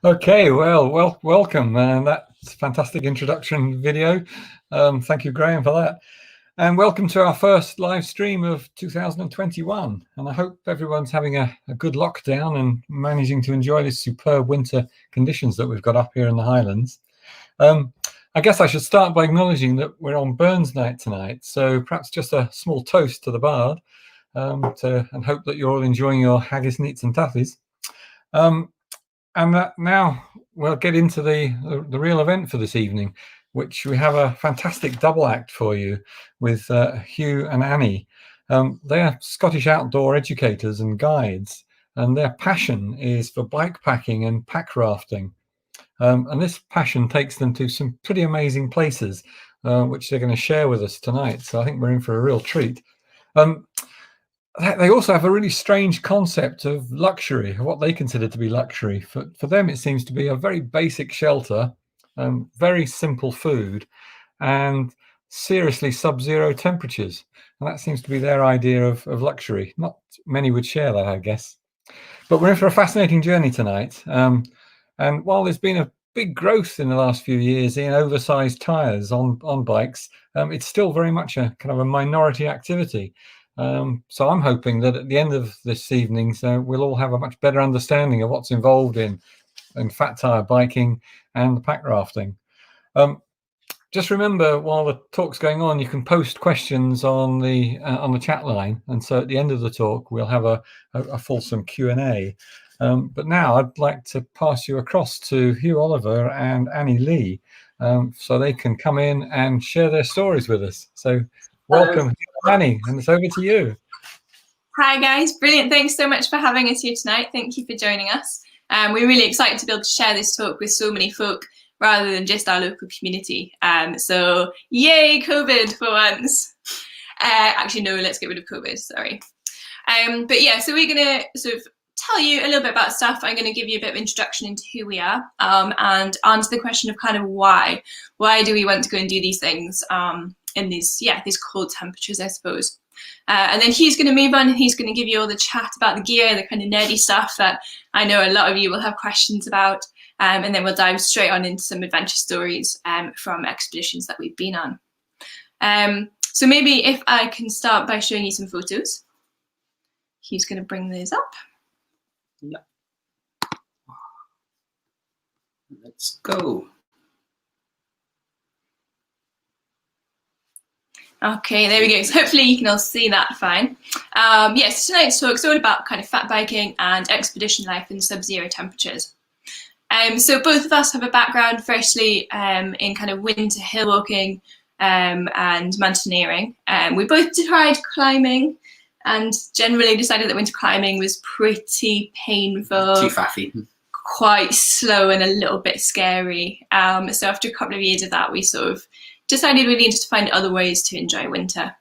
Okay, welcome. And that's a fantastic introduction video. Thank you, Graham, for that. And welcome to our first live stream of 2021. And I hope everyone's having a good lockdown and managing to enjoy these superb winter conditions that we've got up here in the Highlands. I guess I should start by acknowledging that we're on Burns Night tonight. So perhaps just a small toast to the bard and hope that you're all enjoying your haggis, neats and toughies. And now we'll get into the real event for this evening, which we have a fantastic double act for you with Hugh and Annie. They are Scottish outdoor educators and guides, and their passion is for bike packing and pack rafting. And this passion takes them to some pretty amazing places, which they're going to share with us tonight. So I think we're in for a real treat. They also have a really strange concept of luxury, what they consider to be luxury. For them, it seems to be a very basic shelter, very simple food, and seriously sub-zero temperatures. And that seems to be their idea of luxury. Not many would share that, I guess. But we're in for a fascinating journey tonight. And while there's been a big growth in the last few years in oversized tires on bikes, it's still very much a kind of a minority activity. So I'm hoping that at the end of this evening, we'll all have a much better understanding of what's involved in fat tire biking and pack rafting. Just remember, while the talk's going on, you can post questions on the chat line, and so at the end of the talk, we'll have a fulsome Q&A. But now I'd like to pass you across to Hugh Oliver and Annie Lee, so they can come in and share their stories with us. So welcome, Annie, and it's over to you. Hi guys, brilliant. Thanks so much for having us here tonight. Thank you for joining us. We're really excited to be able to share this talk with so many folk rather than just our local community. So yay, COVID for once. Actually, no, let's get rid of COVID, sorry. But yeah, so we're going to sort of tell you a little bit about stuff. I'm going to give you a bit of introduction into who we are and answer the question of kind of why. Why do we want to go and do these things in these cold temperatures, I suppose. And then he's going to move on and he's going to give you all the chat about the gear, the kind of nerdy stuff that I know a lot of you will have questions about. And then we'll dive straight on into some adventure stories from expeditions that we've been on. So maybe if I can start by showing you some photos. He's going to bring those up. Yeah. Let's go. Okay, there we go. So hopefully you can all see that fine. Yes, tonight's talk is all about kind of fat biking and expedition life in sub-zero temperatures. So both of us have a background, firstly, in kind of winter hill walking and mountaineering. We both tried climbing and generally decided that winter climbing was pretty painful. Too faffy. Quite slow and a little bit scary. So after a couple of years of that, we sort of decided we needed to find other ways to enjoy winter.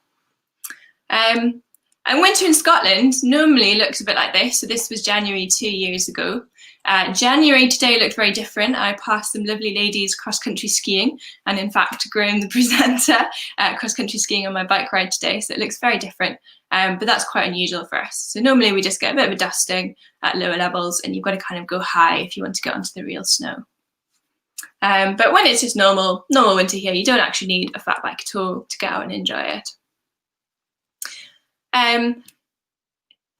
And winter in Scotland normally looks a bit like this. So this was January 2 years ago. January today looked very different. I passed some lovely ladies cross-country skiing, and in fact, Graham, the presenter, cross-country skiing on my bike ride today. So it looks very different, but that's quite unusual for us. So normally we just get a bit of a dusting at lower levels, and you've got to kind of go high if you want to get onto the real snow. But when it's just normal winter here, you don't actually need a fat bike at all to get out and enjoy it.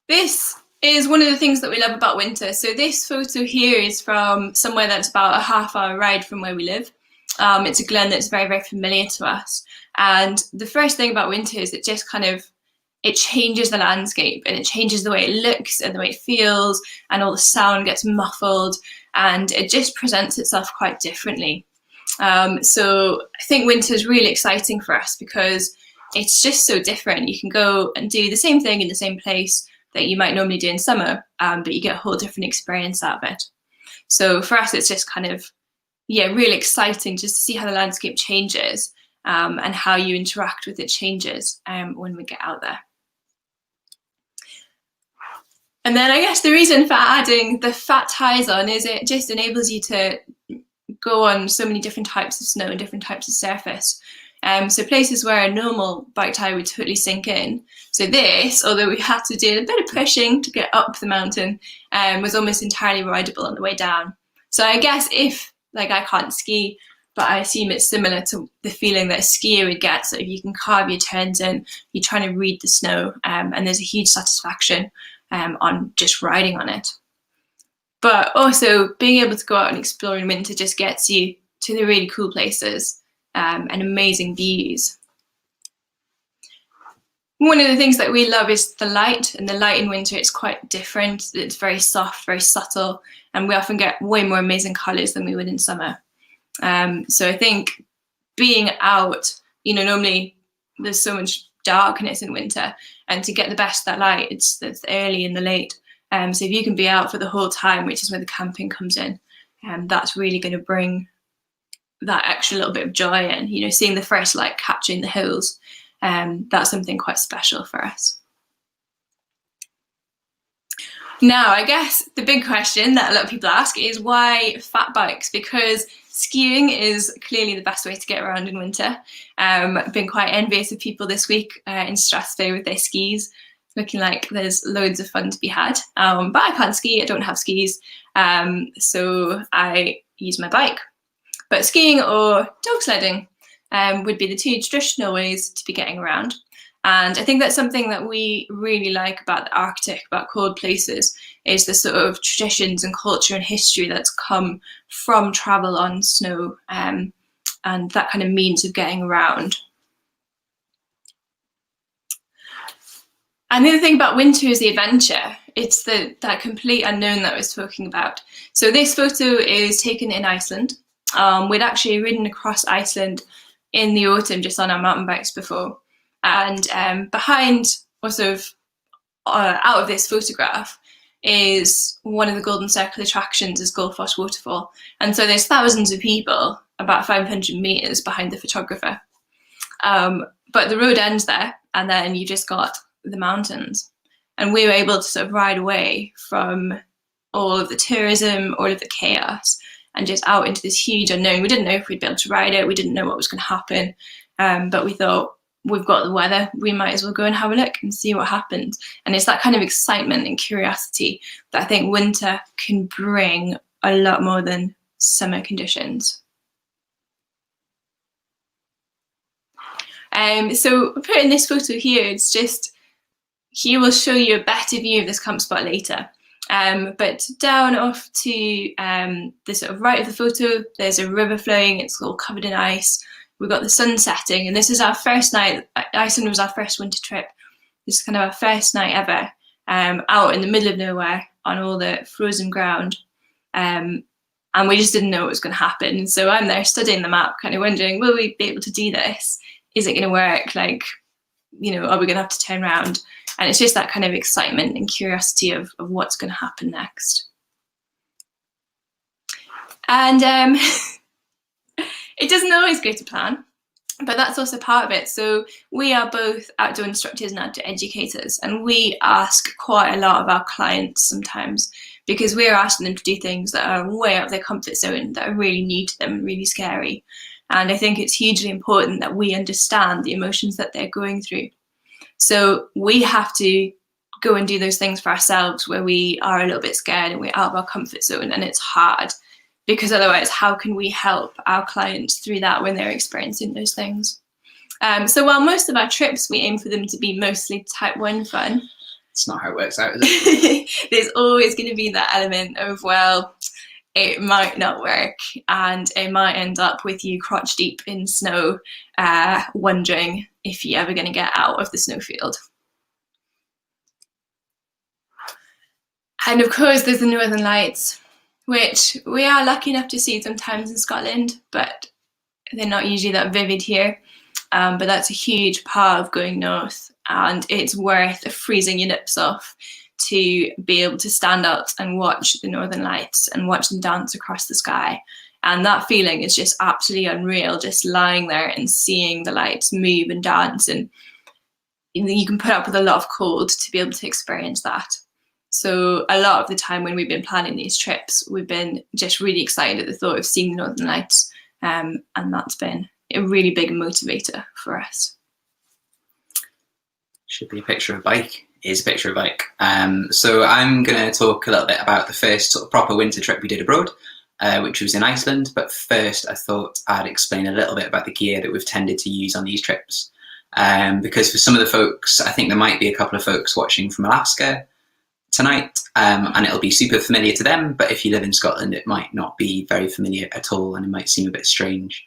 This is one of the things that we love about winter. So this photo here is from somewhere that's about a half-hour ride from where we live. It's a glen that's very, very familiar to us. And the first thing about winter is it just kind of, it changes the landscape and it changes the way it looks and the way it feels, and all the sound gets muffled and it just presents itself quite differently. So I think winter is really exciting for us because it's just so different. You can go and do the same thing in the same place that you might normally do in summer, but you get a whole different experience out of it. So for us, it's just kind of, really exciting just to see how the landscape changes and how you interact with it changes when we get out there. And then I guess the reason for adding the fat tires on is it just enables you to go on so many different types of snow and different types of surface. So places where a normal bike tire would totally sink in. So this, although we had to do a bit of pushing to get up the mountain, was almost entirely rideable on the way down. So I guess if, like, I can't ski, but I assume it's similar to the feeling that a skier would get. So if you can carve your turns in, you're trying to read the snow, and there's a huge satisfaction on just riding on it. But also being able to go out and explore in winter just gets you to the really cool places and amazing views. One of the things that we love is the light, and the light in winter is quite different. It's very soft, very subtle, and we often get way more amazing colours than we would in summer. So I think being out, you know, normally there's so much darkness in winter, and to get the best of that light, it's the early and the late. So if you can be out for the whole time, which is where the camping comes in, that's really going to bring that extra little bit of joy in, you know, seeing the first light catching the hills. That's something quite special for us. Now, I guess the big question that a lot of people ask is why fat bikes? Because skiing is clearly the best way to get around in winter. I've been quite envious of people this week in Strathspey with their skis, looking like there's loads of fun to be had. But I can't ski, I don't have skis, so I use my bike. But skiing or dog sledding would be the two traditional ways to be getting around. And I think that's something that we really like about the Arctic, about cold places, is the sort of traditions and culture and history that's come from travel on snow, and that kind of means of getting around. And the other thing about winter is the adventure. It's that complete unknown that I was talking about. So this photo is taken in Iceland. We'd actually ridden across Iceland in the autumn just on our mountain bikes before. And behind, or sort of out of this photograph, is one of the Golden Circle attractions, is Gullfoss Waterfall. And so there's thousands of people about 500 metres behind the photographer. But the road ends there, and then you just got the mountains. And we were able to sort of ride away from all of the tourism, all of the chaos, and just out into this huge unknown. We didn't know if we'd be able to ride it. We didn't know what was going to happen. But we thought, we've got the weather, we might as well go and have a look and see what happens. And it's that kind of excitement and curiosity that I think winter can bring a lot more than summer conditions. So putting this photo here, it's just, here will show you a better view of this camp spot later. But down off to the sort of right of the photo, there's a river flowing, it's all covered in ice. We've got the sun setting, and this is our first night. Iceland was our first winter trip. This is kind of our first night ever, out in the middle of nowhere on all the frozen ground. And we just didn't know what was going to happen. So I'm there studying the map, kind of wondering, will we be able to do this? Is it going to work? Like, you know, are we going to have to turn around? And it's just that kind of excitement and curiosity of what's going to happen next. And it doesn't always go to plan, but that's also part of it. So we are both outdoor instructors and outdoor educators, and we ask quite a lot of our clients sometimes, because we're asking them to do things that are way out of their comfort zone, that are really new to them and really scary. And I think it's hugely important that we understand the emotions that they're going through. So we have to go and do those things for ourselves where we are a little bit scared and we're out of our comfort zone, and it's hard, because otherwise how can we help our clients through that when they're experiencing those things? So while most of our trips, we aim for them to be mostly type 1 fun. It's not how it works out, is it? There's always going to be that element of, well, it might not work, and it might end up with you crotch deep in snow, wondering if you're ever going to get out of the snowfield. And of course, there's the Northern Lights, which we are lucky enough to see sometimes in Scotland, but they're not usually that vivid here. But that's a huge part of going north, and it's worth freezing your nips off to be able to stand up and watch the Northern Lights and watch them dance across the sky. And that feeling is just absolutely unreal, just lying there and seeing the lights move and dance. And you can put up with a lot of cold to be able to experience that. So a lot of the time when we've been planning these trips, we've been just really excited at the thought of seeing the Northern Lights. And that's been a really big motivator for us. Should be a picture of a bike. Is a picture of a bike. So I'm going to talk a little bit about the first sort of proper winter trip we did abroad. which was in Iceland. But first, I thought I'd explain a little bit about the gear that we've tended to use on these trips. Because for some of the folks, I think there might be a couple of folks watching from Alaska tonight, and it'll be super familiar to them. But if you live in Scotland, it might not be very familiar at all, and it might seem a bit strange.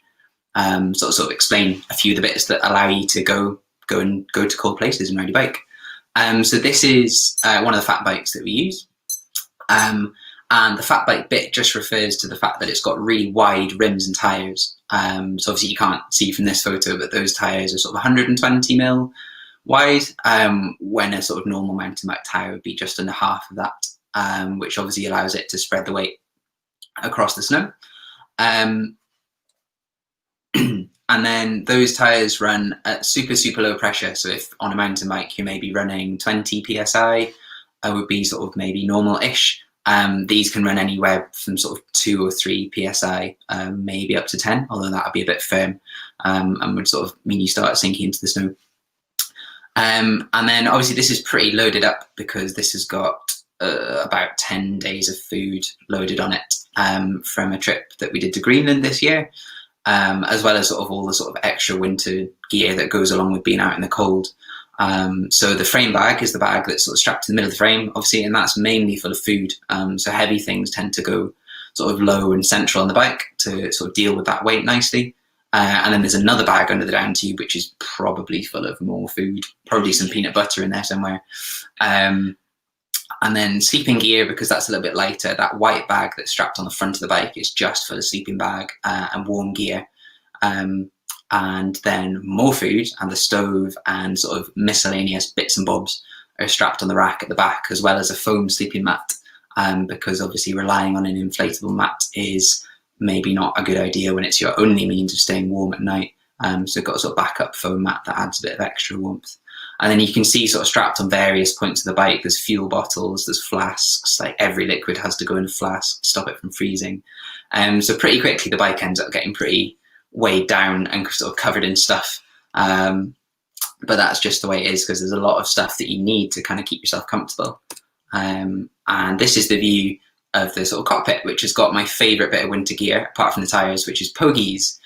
So I'll sort of explain a few of the bits that allow you to go to cold places and ride a bike. So this is one of the fat bikes that we use. And the fat bike bit just refers to the fact that it's got really wide rims and tyres. So obviously you can't see from this photo, but those tyres are sort of 120mm wide, when a sort of normal mountain bike tyre would be just under half of that, which obviously allows it to spread the weight across the snow. And then those tyres run at super, super low pressure. So if on a mountain bike you may be running 20 psi, would be sort of maybe normal-ish. These can run anywhere from sort of 2 or 3 psi, maybe up to 10, although that would be a bit firm, and would sort of mean you start sinking into the snow. And then obviously this is pretty loaded up because this has got about 10 days of food loaded on it, from a trip that we did to Greenland this year. As well as sort of all the sort of extra winter gear that goes along with being out in the cold. So the frame bag is the bag that's sort of strapped to the middle of the frame, obviously, and that's mainly full of food. So heavy things tend to go sort of low and central on the bike to sort of deal with that weight nicely. And then there's another bag under the down tube, which is probably full of more food, probably some peanut butter in there somewhere. And then sleeping gear, because that's a little bit lighter, that white bag that's strapped on the front of the bike is just for the sleeping bag and warm gear. And then more food and the stove and sort of miscellaneous bits and bobs are strapped on the rack at the back, as well as a foam sleeping mat, because obviously relying on an inflatable mat is maybe not a good idea when it's your only means of staying warm at night. So you've got a sort of backup foam mat that adds a bit of extra warmth. And then you can see sort of strapped on various points of the bike, there's fuel bottles, there's flasks, like every liquid has to go in a flask to stop it from freezing. So pretty quickly the bike ends up getting pretty weighed down and sort of covered in stuff. But that's just the way it is, because there's a lot of stuff that you need to kind of keep yourself comfortable. And this is the view of the sort of cockpit, which has got my favourite bit of winter gear, apart from the tyres, which is pogies,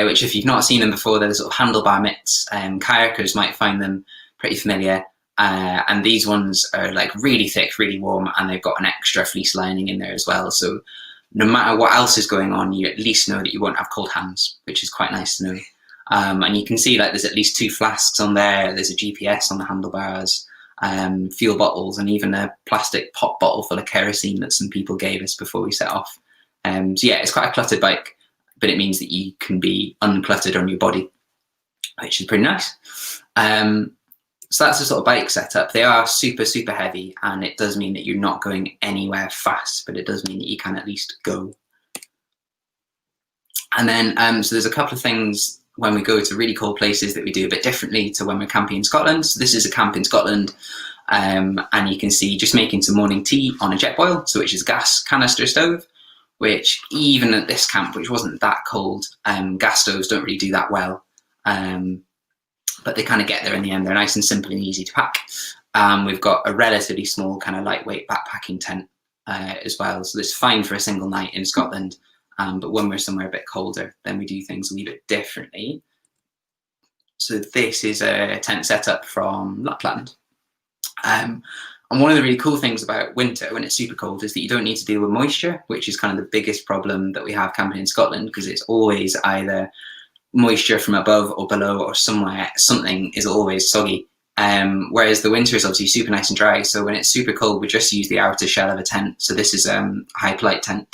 which if you've not seen them before, they're the sort of handlebar mitts. Kayakers might find them pretty familiar, and these ones are like really thick, really warm, and they've got an extra fleece lining in there as well. So no matter what else is going on, you at least know that you won't have cold hands, which is quite nice to know. And you can see like there's at least 2 flasks on there. There's a GPS on the handlebars, fuel bottles, and even a plastic pop bottle full of kerosene that some people gave us before we set off. So yeah, it's quite a cluttered bike, but it means that you can be uncluttered on your body, which is pretty nice. So that's the sort of bike setup. They are super, super heavy, and it does mean that you're not going anywhere fast, but it does mean that you can at least go. And then, so there's a couple of things when we go to really cold places that we do a bit differently to when we're camping in Scotland. So this is a camp in Scotland, and you can see just making some morning tea on a jet boil, so which is a gas canister stove, which even at this camp, which wasn't that cold, gas stoves don't really do that well. But they kind of get there in the end. They're nice and simple and easy to pack. We've got a relatively small kind of lightweight backpacking tent as well. So it's fine for a single night in Scotland. But when we're somewhere a bit colder, then we do things a wee bit differently. So this is a tent setup from Lapland. And one of the really cool things about winter, when it's super cold, is that you don't need to deal with moisture, which is kind of the biggest problem that we have camping in Scotland, because it's always either moisture from above or below or somewhere, something is always soggy. Whereas the winter is obviously super nice and dry. So when it's super cold, we just use the outer shell of a tent. So this is a high polite tent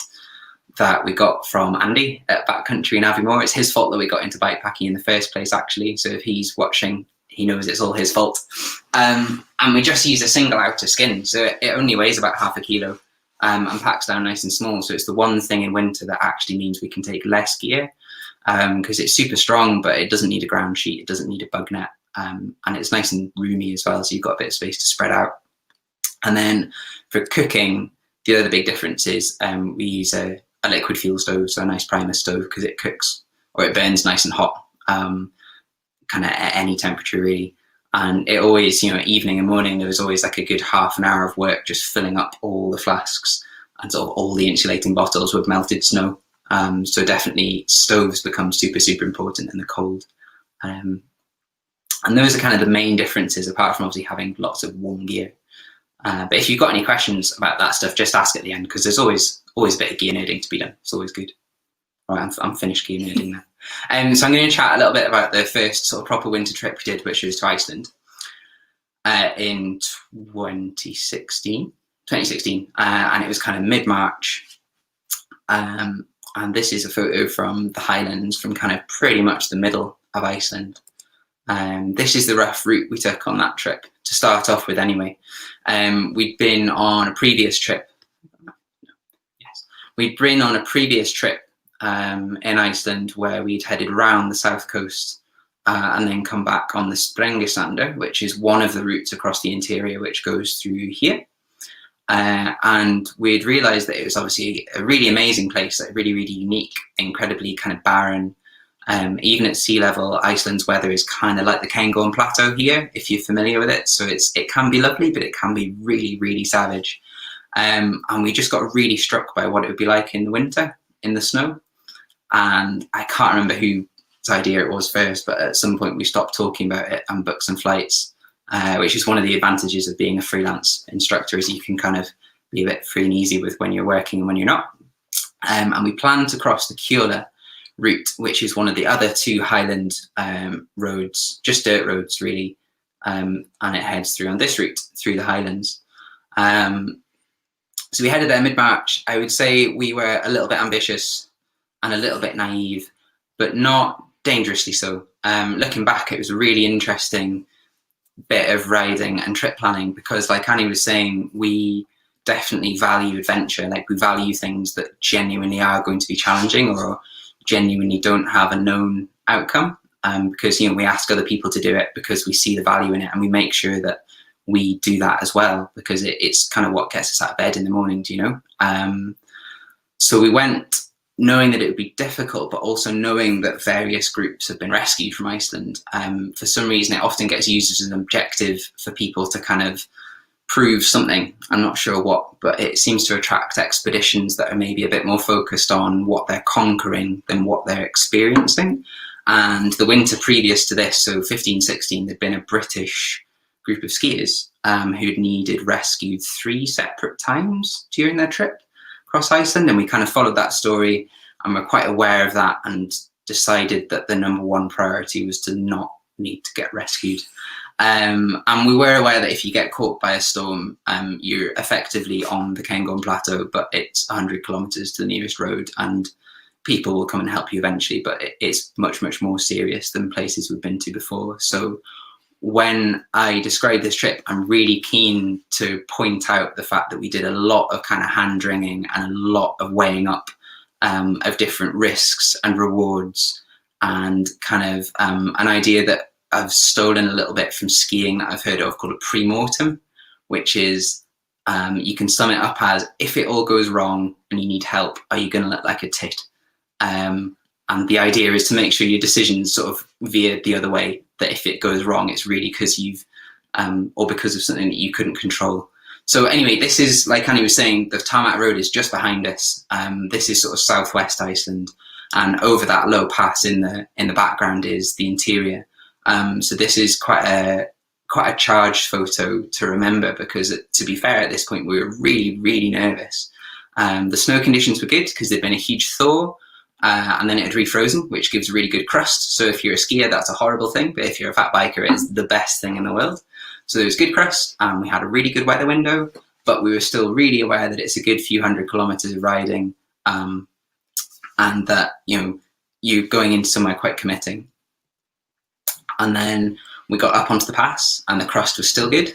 that we got from Andy at Backcountry in Aviemore. It's his fault that we got into bikepacking in the first place, actually. So if he's watching, he knows it's all his fault. And we just use a single outer skin. So it only weighs about half a kilo, and packs down nice and small. So it's the one thing in winter that actually means we can take less gear, because it's super strong, but it doesn't need a ground sheet, it doesn't need a bug net, and it's nice and roomy as well, so you've got a bit of space to spread out. And then for cooking, the other big difference is we use a liquid fuel stove, so a nice primer stove, because it cooks, or it burns nice and hot, kind of at any temperature really. And it always, you know, evening and morning, there was always like a good half an hour of work just filling up all the flasks. and sort of all the insulating bottles with melted snow. So definitely stoves become super, super important in the cold. And those are kind of the main differences, apart from obviously having lots of warm gear. But if you've got any questions about that stuff, just ask at the end, because there's always a bit of gear nerding to be done. It's always good. All right, I'm finished gear nerding now. So I'm going to chat a little bit about the first sort of proper winter trip we did, which was to Iceland in 2016, and it was kind of mid-March. And this is a photo from the Highlands, from kind of pretty much the middle of Iceland. This is the rough route we took on that trip, to start off with anyway. We'd been on a previous trip. We'd been on a previous trip in Iceland where we'd headed around the south coast and then come back on the Sprengisandur, which is one of the routes across the interior which goes through here. And we'd realised that it was obviously a really amazing place, like really, really unique, incredibly kind of barren. Even at sea level, Iceland's weather is kind of like the Kangaluswak Plateau here, if you're familiar with it. So it can be lovely, but it can be really, really savage. And we just got really struck by what it would be like in the winter, in the snow. And I can't remember whose idea it was first, but at some point we stopped talking about it and booked some flights, which is one of the advantages of being a freelance instructor, is you can kind of be a bit free and easy with when you're working and when you're not. And we planned to cross the Kjola route, which is one of the other two Highland roads, just dirt roads really, and it heads through on this route through the Highlands. So we headed there mid-March. I would say we were a little bit ambitious and a little bit naive, but not dangerously so. Looking back, it was a really interesting bit of riding and trip planning, because like Annie was saying, we definitely value adventure. Like, we value things that genuinely are going to be challenging or genuinely don't have a known outcome, because, you know, we ask other people to do it because we see the value in it, and we make sure that we do that as well, because it's kind of what gets us out of bed in the morning, you know. So we went knowing that it would be difficult, but also knowing that various groups have been rescued from Iceland. For some reason, it often gets used as an objective for people to kind of prove something. I'm not sure what, but it seems to attract expeditions that are maybe a bit more focused on what they're conquering than what they're experiencing. And the winter previous to this, so 15-16, there'd been a British group of skiers who'd needed rescued 3 separate times during their trip across Iceland, and we kind of followed that story, and we're quite aware of that, and decided that the #1 priority was to not need to get rescued. And we were aware that if you get caught by a storm, you're effectively on the Kangaluswak Plateau, but it's 100 kilometers to the nearest road, and people will come and help you eventually, but it's much, much more serious than places we've been to before. So when I describe this trip, I'm really keen to point out the fact that we did a lot of kind of hand-wringing and a lot of weighing up of different risks and rewards, and kind of an idea that I've stolen a little bit from skiing that I've heard of, called a pre-mortem, which is, you can sum it up as, if it all goes wrong and you need help, are you going to look like a tit? And the idea is to make sure your decisions sort of veer the other way, that if it goes wrong, it's really because you've, or because of something that you couldn't control. So anyway, this is, like Annie was saying, the tarmac road is just behind us. This is sort of southwest Iceland, and over that low pass in the background is the interior. So this is quite a charged photo to remember, because to be fair, at this point, we were really, really nervous. The snow conditions were good because there'd been a huge thaw, and then it had refrozen, which gives a really good crust. So if you're a skier, that's a horrible thing, but if you're a fat biker, it's the best thing in the world. So there was good crust, and we had a really good weather window, but we were still really aware that it's a good few hundred kilometers of riding, and that, you know, you're going into somewhere quite committing. And then we got up onto the pass, and the crust was still good.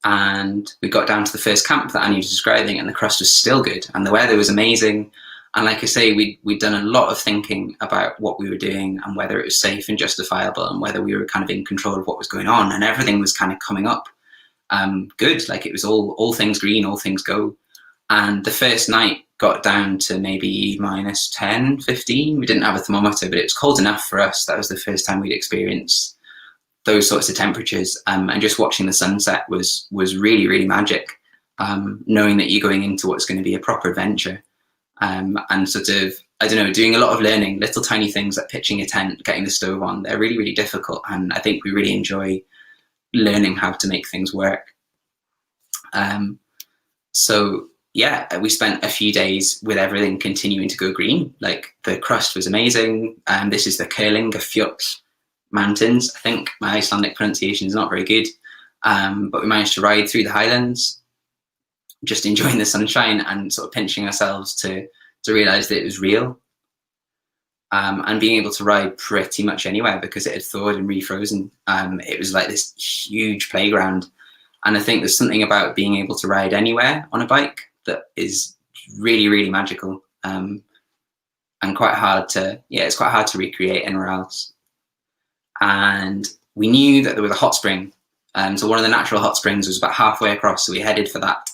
And we got down to the first camp that Annie was describing, and the crust was still good, and the weather was amazing. And like I say, we'd done a lot of thinking about what we were doing and whether it was safe and justifiable, and whether we were kind of in control of what was going on, and everything was kind of coming up good. Like, it was all things green, all things go. And the first night got down to maybe -10, 15. We didn't have a thermometer, but it was cold enough for us. That was the first time we'd experienced those sorts of temperatures. And just watching the sunset was really, really magic. knowing that you're going into what's going to be a proper adventure, and sort of, I don't know, doing a lot of learning, little tiny things like pitching a tent, getting the stove on. They're really, really difficult, and I think we really enjoy learning how to make things work. So yeah, we spent a few days with everything continuing to go green. Like, the crust was amazing. This is the Kangaluswak mountains. I think my Icelandic pronunciation is not very good, but we managed to ride through the highlands, just enjoying the sunshine and sort of pinching ourselves to realize that it was real, and being able to ride pretty much anywhere because it had thawed and refrozen. It was like this huge playground, and I think there's something about being able to ride anywhere on a bike that is really, really magical, and quite hard to, it's quite hard to recreate anywhere else. And we knew that there was a hot spring, so one of the natural hot springs was about halfway across, so we headed for that.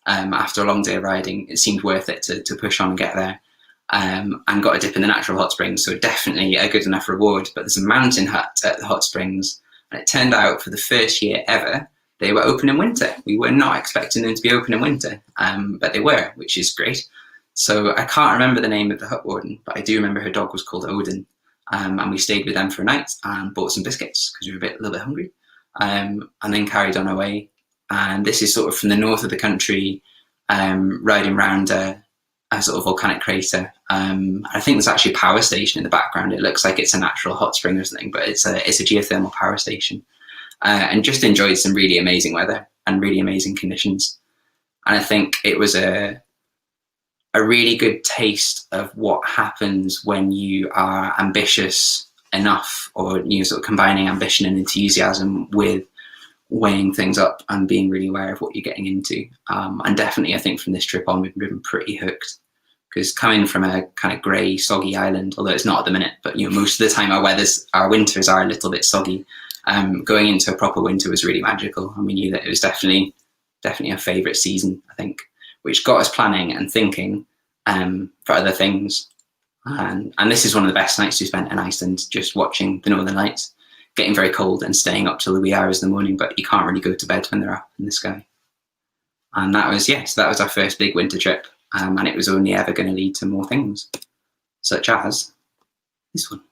After a long day of riding, it seemed worth it to push on and get there, and got a dip in the natural hot springs, so definitely a good enough reward. But there's a mountain hut at the hot springs, and it turned out for the first year ever, they were open in winter. We were not expecting them to be open in winter, but they were, which is great. So I can't remember the name of the hut warden, but I do remember her dog was called Odin, and we stayed with them for a night and bought some biscuits because we were a little bit hungry, and then carried on our way. And this is sort of from the north of the country, riding around a sort of volcanic crater. I think there's actually a power station in the background. It looks like it's a natural hot spring or something, but it's a geothermal power station. And just enjoyed some really amazing weather and really amazing conditions. And I think it was a really good taste of what happens when you are ambitious enough, or sort of combining ambition and enthusiasm with weighing things up and being really aware of what you're getting into. And definitely, I think from this trip on, we've been pretty hooked, because coming from a kind of grey, soggy island, although it's not at the minute, but most of the time our winters are a little bit soggy. Going into a proper winter was really magical, and we knew that it was definitely our favourite season, I think, which got us planning and thinking for other things. And this is one of the best nights we spent in Iceland, just watching the Northern Lights, getting very cold and staying up till the wee hours in the morning, but you can't really go to bed when they're up in the sky. And that was our first big winter trip, and it was only ever going to lead to more things, such as this one.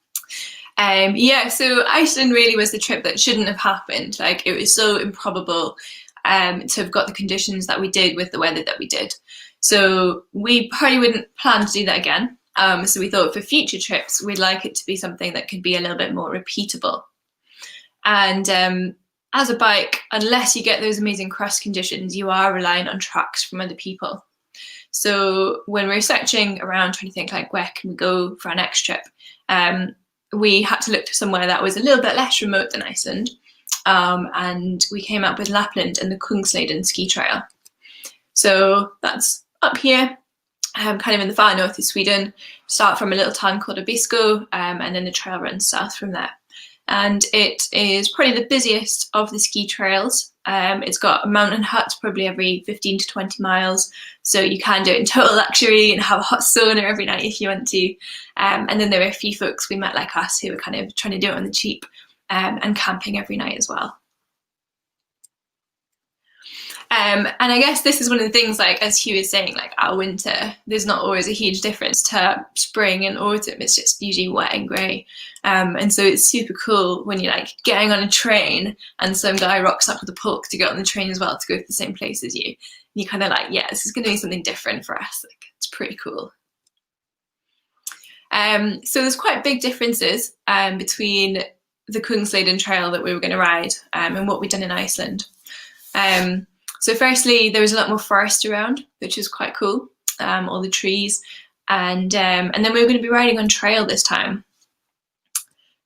So Iceland really was the trip that shouldn't have happened. Like, it was so improbable to have got the conditions that we did with the weather that we did. So we probably wouldn't plan to do that again. So we thought for future trips, we'd like it to be something that could be a little bit more repeatable. And as a bike, unless you get those amazing crust conditions, you are relying on tracks from other people. So when we're searching around trying to think, like, where can we go for our next trip, we had to look to somewhere that was a little bit less remote than Iceland, and we came up with Lapland and the Kungsleden ski trail. So that's up here, kind of in the far north of Sweden. Start from a little town called Abisko, and then the trail runs south from there. And it is probably the busiest of the ski trails. It's got a mountain hut probably every 15 to 20 miles. So you can do it in total luxury and have a hot sauna every night if you want to. And then there were a few folks we met like us who were kind of trying to do it on the cheap, and camping every night as well. And I guess this is one of the things, like, as Hugh is saying, like, our winter, there's not always a huge difference to spring and autumn. It's just usually wet and grey. And so it's super cool when you're, like, getting on a train and some guy rocks up with a pulk to get on the train as well to go to the same place as you. And you're kind of like, yeah, this is going to be something different for us. Like, it's pretty cool. So there's quite big differences between the Kungsleden trail that we were going to ride and what we'd done in Iceland. So firstly, there was a lot more forest around, which was quite cool, all the trees. And then we were going to be riding on trail this time.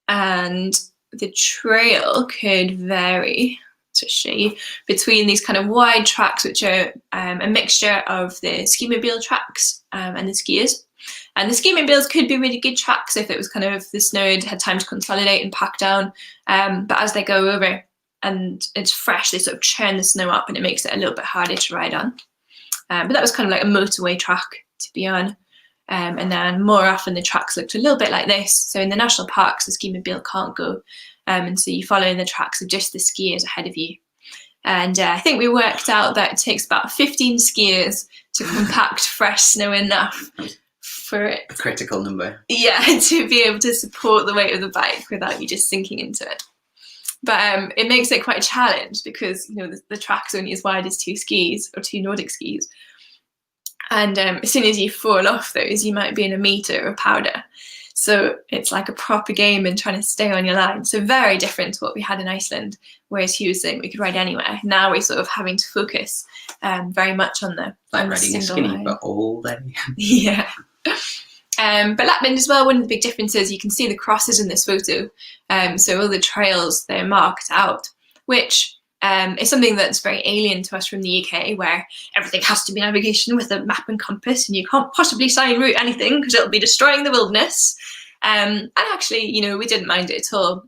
And the trail could vary, to show you, between these kind of wide tracks, which are a mixture of the ski-mobile tracks and the skiers. And the ski-mobiles could be really good tracks if it was kind of the snow had time to consolidate and pack down. But as they go over and it's fresh, they sort of churn the snow up and it makes it a little bit harder to ride on. But that was kind of like a motorway track to be on. And then more often the tracks looked a little bit like this. So in the national parks, the ski-mobile can't go. And so you follow in the tracks of just the skiers ahead of you. And I think we worked out that it takes about 15 skiers to compact fresh snow enough for it. A critical number. Yeah, to be able to support the weight of the bike without you just sinking into it. But it makes it quite a challenge because, you know, the track's only as wide as 2 skis or 2 Nordic skis. And as soon as you fall off those, you might be in a meter of powder. So it's like a proper game and trying to stay on your line. So very different to what we had in Iceland, whereas he was saying we could ride anywhere. Now we're sort of having to focus very much on the Like riding a skinny, line. but all day. Yeah. But Lapland as well, one of the big differences, you can see the crosses in this photo. So all the trails, they're marked out, which is something that's very alien to us from the UK, where everything has to be navigation with a map and compass, and you can't possibly sign route anything because it'll be destroying the wilderness. And actually, you know, we didn't mind it at all.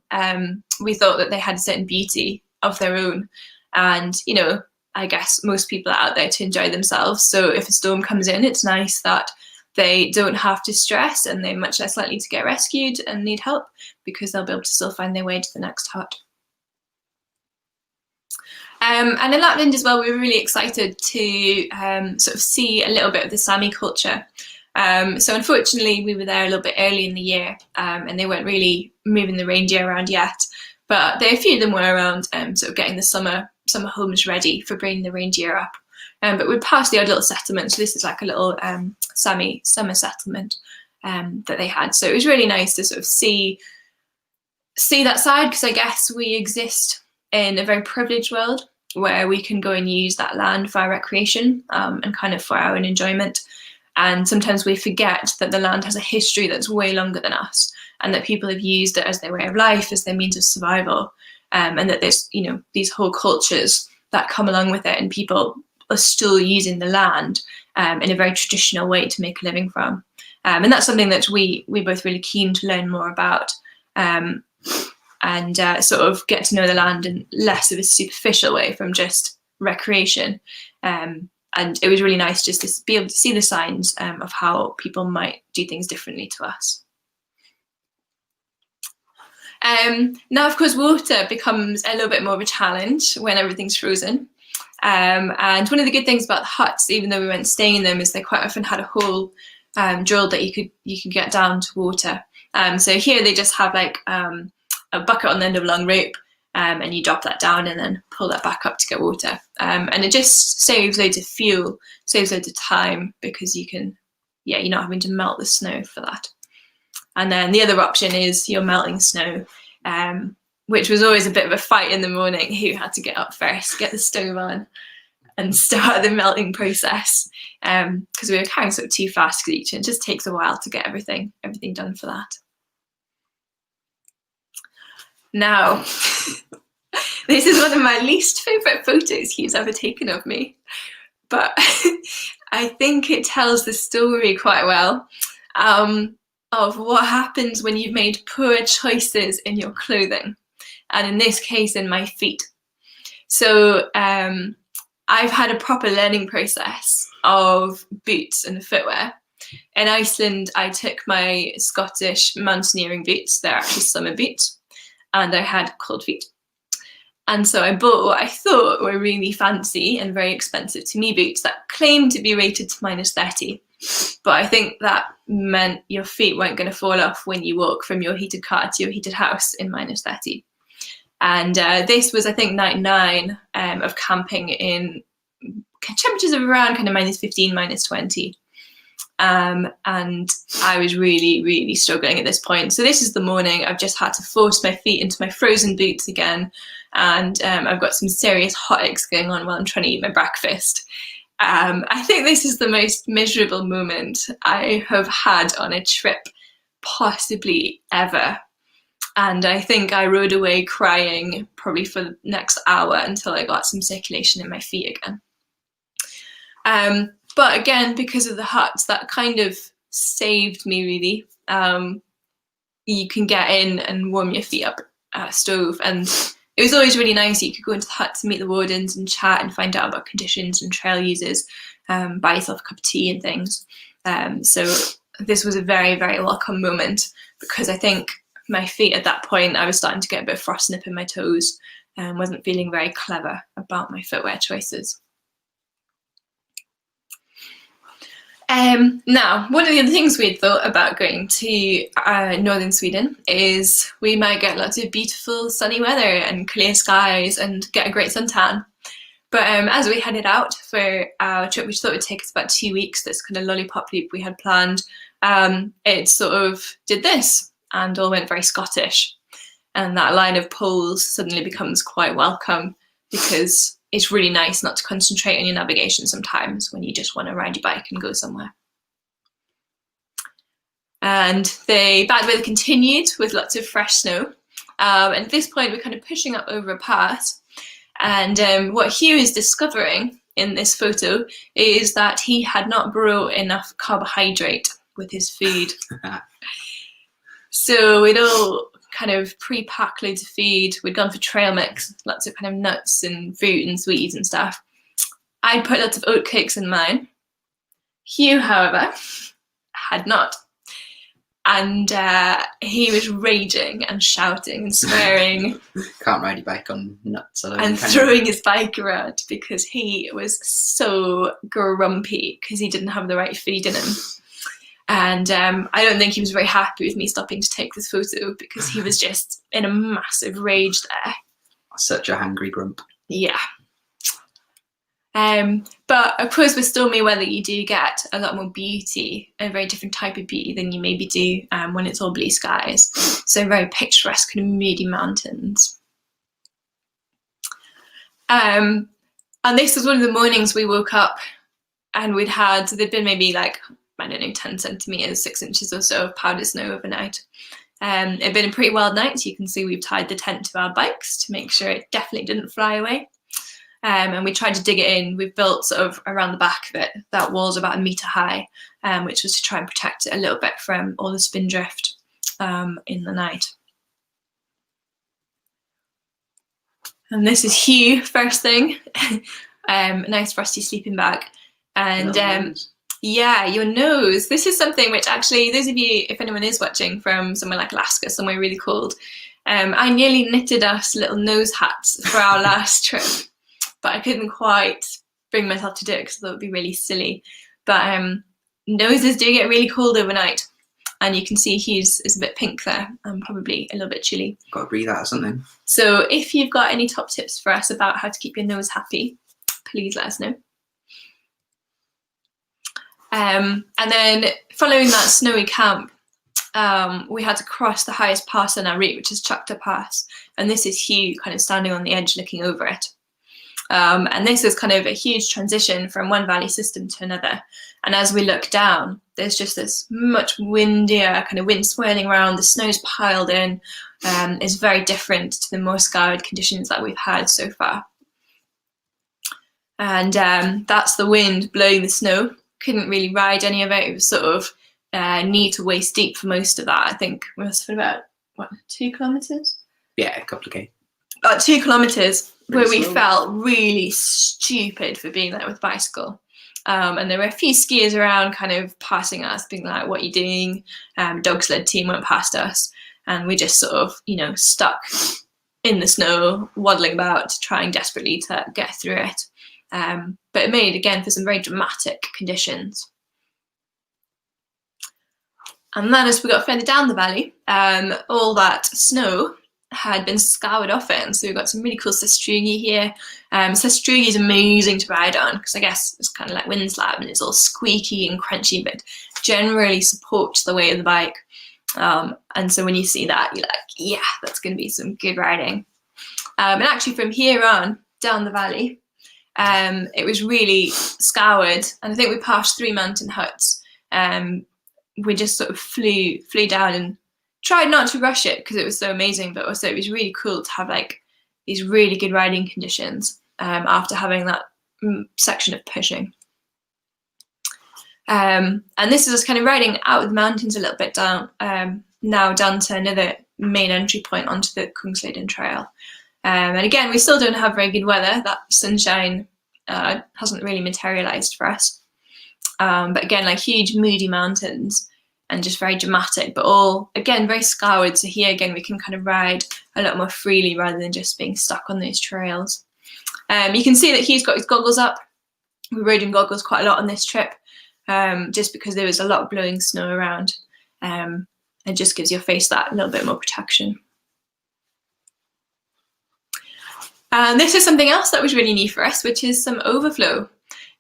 We thought that they had a certain beauty of their own. And, you know, I guess most people are out there to enjoy themselves. So if a storm comes in, it's nice that they don't have to stress and they're much less likely to get rescued and need help because they'll be able to still find their way to the next hut. And in Lapland as well, we were really excited to sort of see a little bit of the Sami culture. So unfortunately, we were there a little bit early in the year and they weren't really moving the reindeer around yet. But a few of them were around sort of getting the summer homes ready for bringing the reindeer up. But we'd passed the odd little settlement. So this is like a little Sami summer settlement that they had. So it was really nice to sort of see that side, because I guess we exist in a very privileged world where we can go and use that land for our recreation and kind of for our own enjoyment. And sometimes we forget that the land has a history that's way longer than us, and that people have used it as their way of life, as their means of survival, and that there's, you know, these whole cultures that come along with it, and people are still using the land in a very traditional way to make a living from. And that's something that we're both really keen to learn more about. And sort of get to know the land in less of a superficial way from just recreation. And it was really nice just to be able to see the signs of how people might do things differently to us. Now, of course, water becomes a little bit more of a challenge when everything's frozen. And one of the good things about the huts, even though we weren't staying in them, is they quite often had a hole drilled that you could get down to water. So here they just have like a bucket on the end of a long rope, and you drop that down and then pull that back up to get water. And it just saves loads of fuel, saves loads of time, because you're not having to melt the snow for that. And then the other option is you're melting snow, which was always a bit of a fight in the morning, who had to get up first, get the stove on and start the melting process, because we were carrying sort of too fast each, and it just takes a while to get everything done for that. Now, this is one of my least favourite photos he's ever taken of me, but I think it tells the story quite well of what happens when you've made poor choices in your clothing, and in this case, in my feet. So I've had a proper learning process of boots and footwear. In Iceland, I took my Scottish mountaineering boots. They're actually summer boots. And I had cold feet. And so I bought what I thought were really fancy and very expensive to me boots that claimed to be rated to -30. But I think that meant your feet weren't going to fall off when you walk from your heated car to your heated house in -30. And this was, I think, night 9 of camping in temperatures of around kind of -15, -20. And I was really, really struggling at this point. So this is the morning. I've just had to force my feet into my frozen boots again. And I've got some serious hot aches going on while I'm trying to eat my breakfast. I think this is the most miserable moment I have had on a trip, possibly ever. And I think I rode away crying probably for the next hour until I got some circulation in my feet again. But again, because of the huts, that kind of saved me, really. You can get in and warm your feet up at a stove. And it was always really nice. You could go into the hut to meet the wardens and chat and find out about conditions and trail users, buy yourself a cup of tea and things. So this was a very, very welcome moment, because I think my feet at that point, I was starting to get a bit of frost nip in my toes. and wasn't feeling very clever about my footwear choices. Now, one of the other things we'd thought about going to northern Sweden is we might get lots of beautiful sunny weather and clear skies and get a great suntan. But as we headed out for our trip, which thought would take us about 2 weeks, this kind of lollipop loop we had planned, it sort of did this and all went very Scottish. And that line of poles suddenly becomes quite welcome, because it's really nice not to concentrate on your navigation sometimes when you just want to ride your bike and go somewhere. And the bad weather continued with lots of fresh snow. And at this point, we're kind of pushing up over a pass. And what Hugh is discovering in this photo is that he had not brought enough carbohydrate with his food. So we'd all kind of pre-packed loads of food. We'd gone for trail mix, lots of kind of nuts and fruit and sweets and stuff. I'd put lots of oat cakes in mine. Hugh, however, had not. And he was raging and shouting and swearing. Can't ride your bike on nuts alone. And throwing his bike around because he was so grumpy because he didn't have the right food in him. And I don't think he was very happy with me stopping to take this photo, because he was just in a massive rage there. Such a hungry grump. Yeah. But of course with stormy weather you do get a lot more beauty, a very different type of beauty than you maybe do when it's all blue skies. So very picturesque kind of moody mountains. And this was one of the mornings we woke up and there'd been maybe like, I don't know, 10 centimetres, 6 inches or so of powder snow overnight. It'd been a pretty wild night, so you can see we've tied the tent to our bikes to make sure it definitely didn't fly away. And we tried to dig it in. We've built sort of around the back of it. That wall's about 1 metre high, which was to try and protect it a little bit from all the spindrift in the night. And this is Hugh, first thing. A nice frosty sleeping bag. And yeah, your nose. This is something which actually, those of you, if anyone is watching from somewhere like Alaska, somewhere really cold, I nearly knitted us little nose hats for our last trip. But I couldn't quite bring myself to do it because I thought it would be really silly. But noses do get really cold overnight. And you can see Hugh's is a bit pink there and probably a little bit chilly. Got to breathe out or something. So if you've got any top tips for us about how to keep your nose happy, please let us know. And then following that snowy camp, we had to cross the highest pass on our route, which is Chapter Pass. And this is Hugh kind of standing on the edge looking over it. And this is kind of a huge transition from one valley system to another. And as we look down, there's just this much windier kind of wind swirling around, the snow's piled in. It's very different to the more scoured conditions that we've had so far. And that's the wind blowing the snow. Couldn't really ride any of it. It was sort of knee to waist deep for most of that. I think we must have been about, 2 kilometres? Yeah, a couple of K. About 2 kilometres. Where we slow. felt really stupid for being there with bicycle. And there were a few skiers around kind of passing us, being like, what are you doing? Dog sled team went past us. And we just sort of, stuck in the snow, waddling about, trying desperately to get through it. But it made, again, for some very dramatic conditions. And then as we got further down the valley, all that snow had been scoured off it, and so we've got some really cool sastrugi here. Sastrugi is amazing to ride on because I guess it's kind of like wind slab and it's all squeaky and crunchy, but generally supports the weight of the bike. And so when you see that, you're like, yeah, that's going to be some good riding. And actually from here on down the valley, it was really scoured, and I think we passed 3 mountain huts. We just sort of flew down and tried not to rush it because it was so amazing, but also it was really cool to have like these really good riding conditions after having that section of pushing. And this is us kind of riding out of the mountains a little bit down, now down to another main entry point onto the Kungsleden Trail. And again, we still don't have very good weather. That sunshine hasn't really materialized for us. But again, like huge moody mountains and just very dramatic, but all, again, very scoured. So here again, we can kind of ride a lot more freely rather than just being stuck on those trails. You can see that he's got his goggles up. We rode in goggles quite a lot on this trip, just because there was a lot of blowing snow around. It just gives your face that little bit more protection. And this is something else that was really new for us, which is some overflow.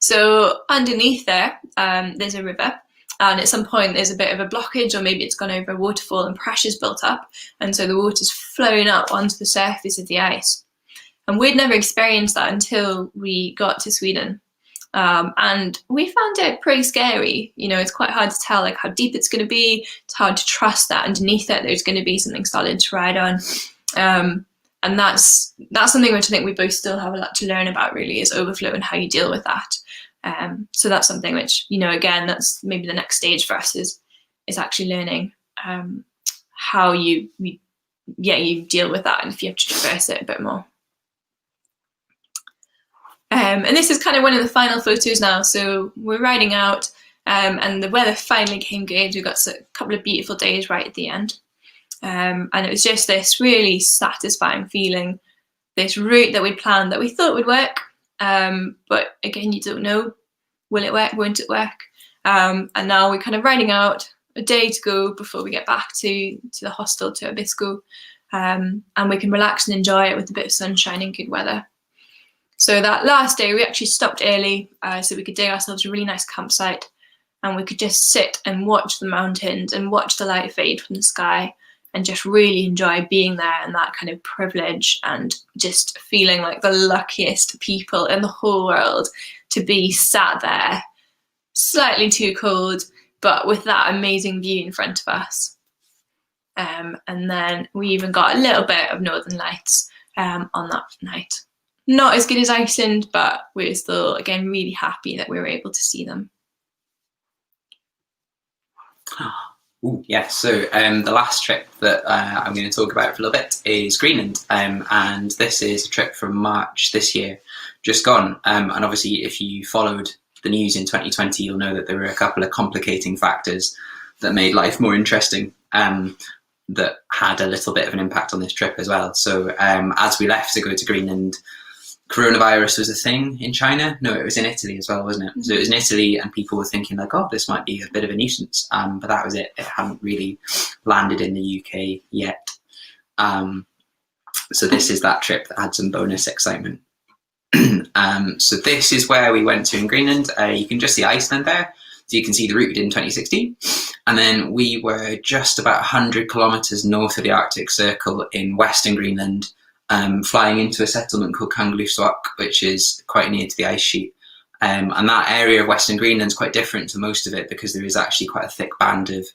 So underneath there, there's a river, and at some point there's a bit of a blockage, or maybe it's gone over a waterfall and pressure's built up, and so the water's flown up onto the surface of the ice. And we'd never experienced that until we got to Sweden. And we found it pretty scary. You know, it's quite hard to tell like how deep it's going to be. It's hard to trust that underneath it there's going to be something solid to ride on. And that's something which I think we both still have a lot to learn about, really, is overflow and how you deal with that. So that's something which, you know, again, that's maybe the next stage for us is actually learning how you deal with that, and if you have to traverse it a bit more. And this is kind of one of the final photos now. So we're riding out, and the weather finally came good. We got a couple of beautiful days right at the end. And it was just this really satisfying feeling, this route that we planned that we thought would work. But again, you don't know, will it work, won't it work? And now we're kind of riding out, a day to go before we get back to the hostel, to Abisko. And we can relax and enjoy it with a bit of sunshine and good weather. So that last day, we actually stopped early so we could dig ourselves a really nice campsite, and we could just sit and watch the mountains and watch the light fade from the sky, and just really enjoy being there, and that kind of privilege, and just feeling like the luckiest people in the whole world to be sat there, slightly too cold, but with that amazing view in front of us. And then we even got a little bit of Northern Lights on that night. Not as good as Iceland, but we're still, again, really happy that we were able to see them. Ooh, yeah, so the last trip that I'm going to talk about for a little bit is Greenland, and this is a trip from March this year, just gone. And obviously, if you followed the news in 2020, you'll know that there were a couple of complicating factors that made life more interesting, that had a little bit of an impact on this trip as well. So as we left to go to Greenland, coronavirus was a thing in China. No, it was in Italy as well, wasn't it? So it was in Italy, and people were thinking like, oh, this might be a bit of a nuisance. But that was it. It hadn't really landed in the UK yet. So this is that trip that had some bonus excitement. So this is where we went to in Greenland. You can just see Iceland there. So you can see the route we did in 2016. And then we were just about 100 kilometers north of the Arctic Circle in Western Greenland, flying into a settlement called Kangaluswak, which is quite near to the ice sheet. And that area of Western Greenland is quite different to most of it, because there is actually quite a thick band of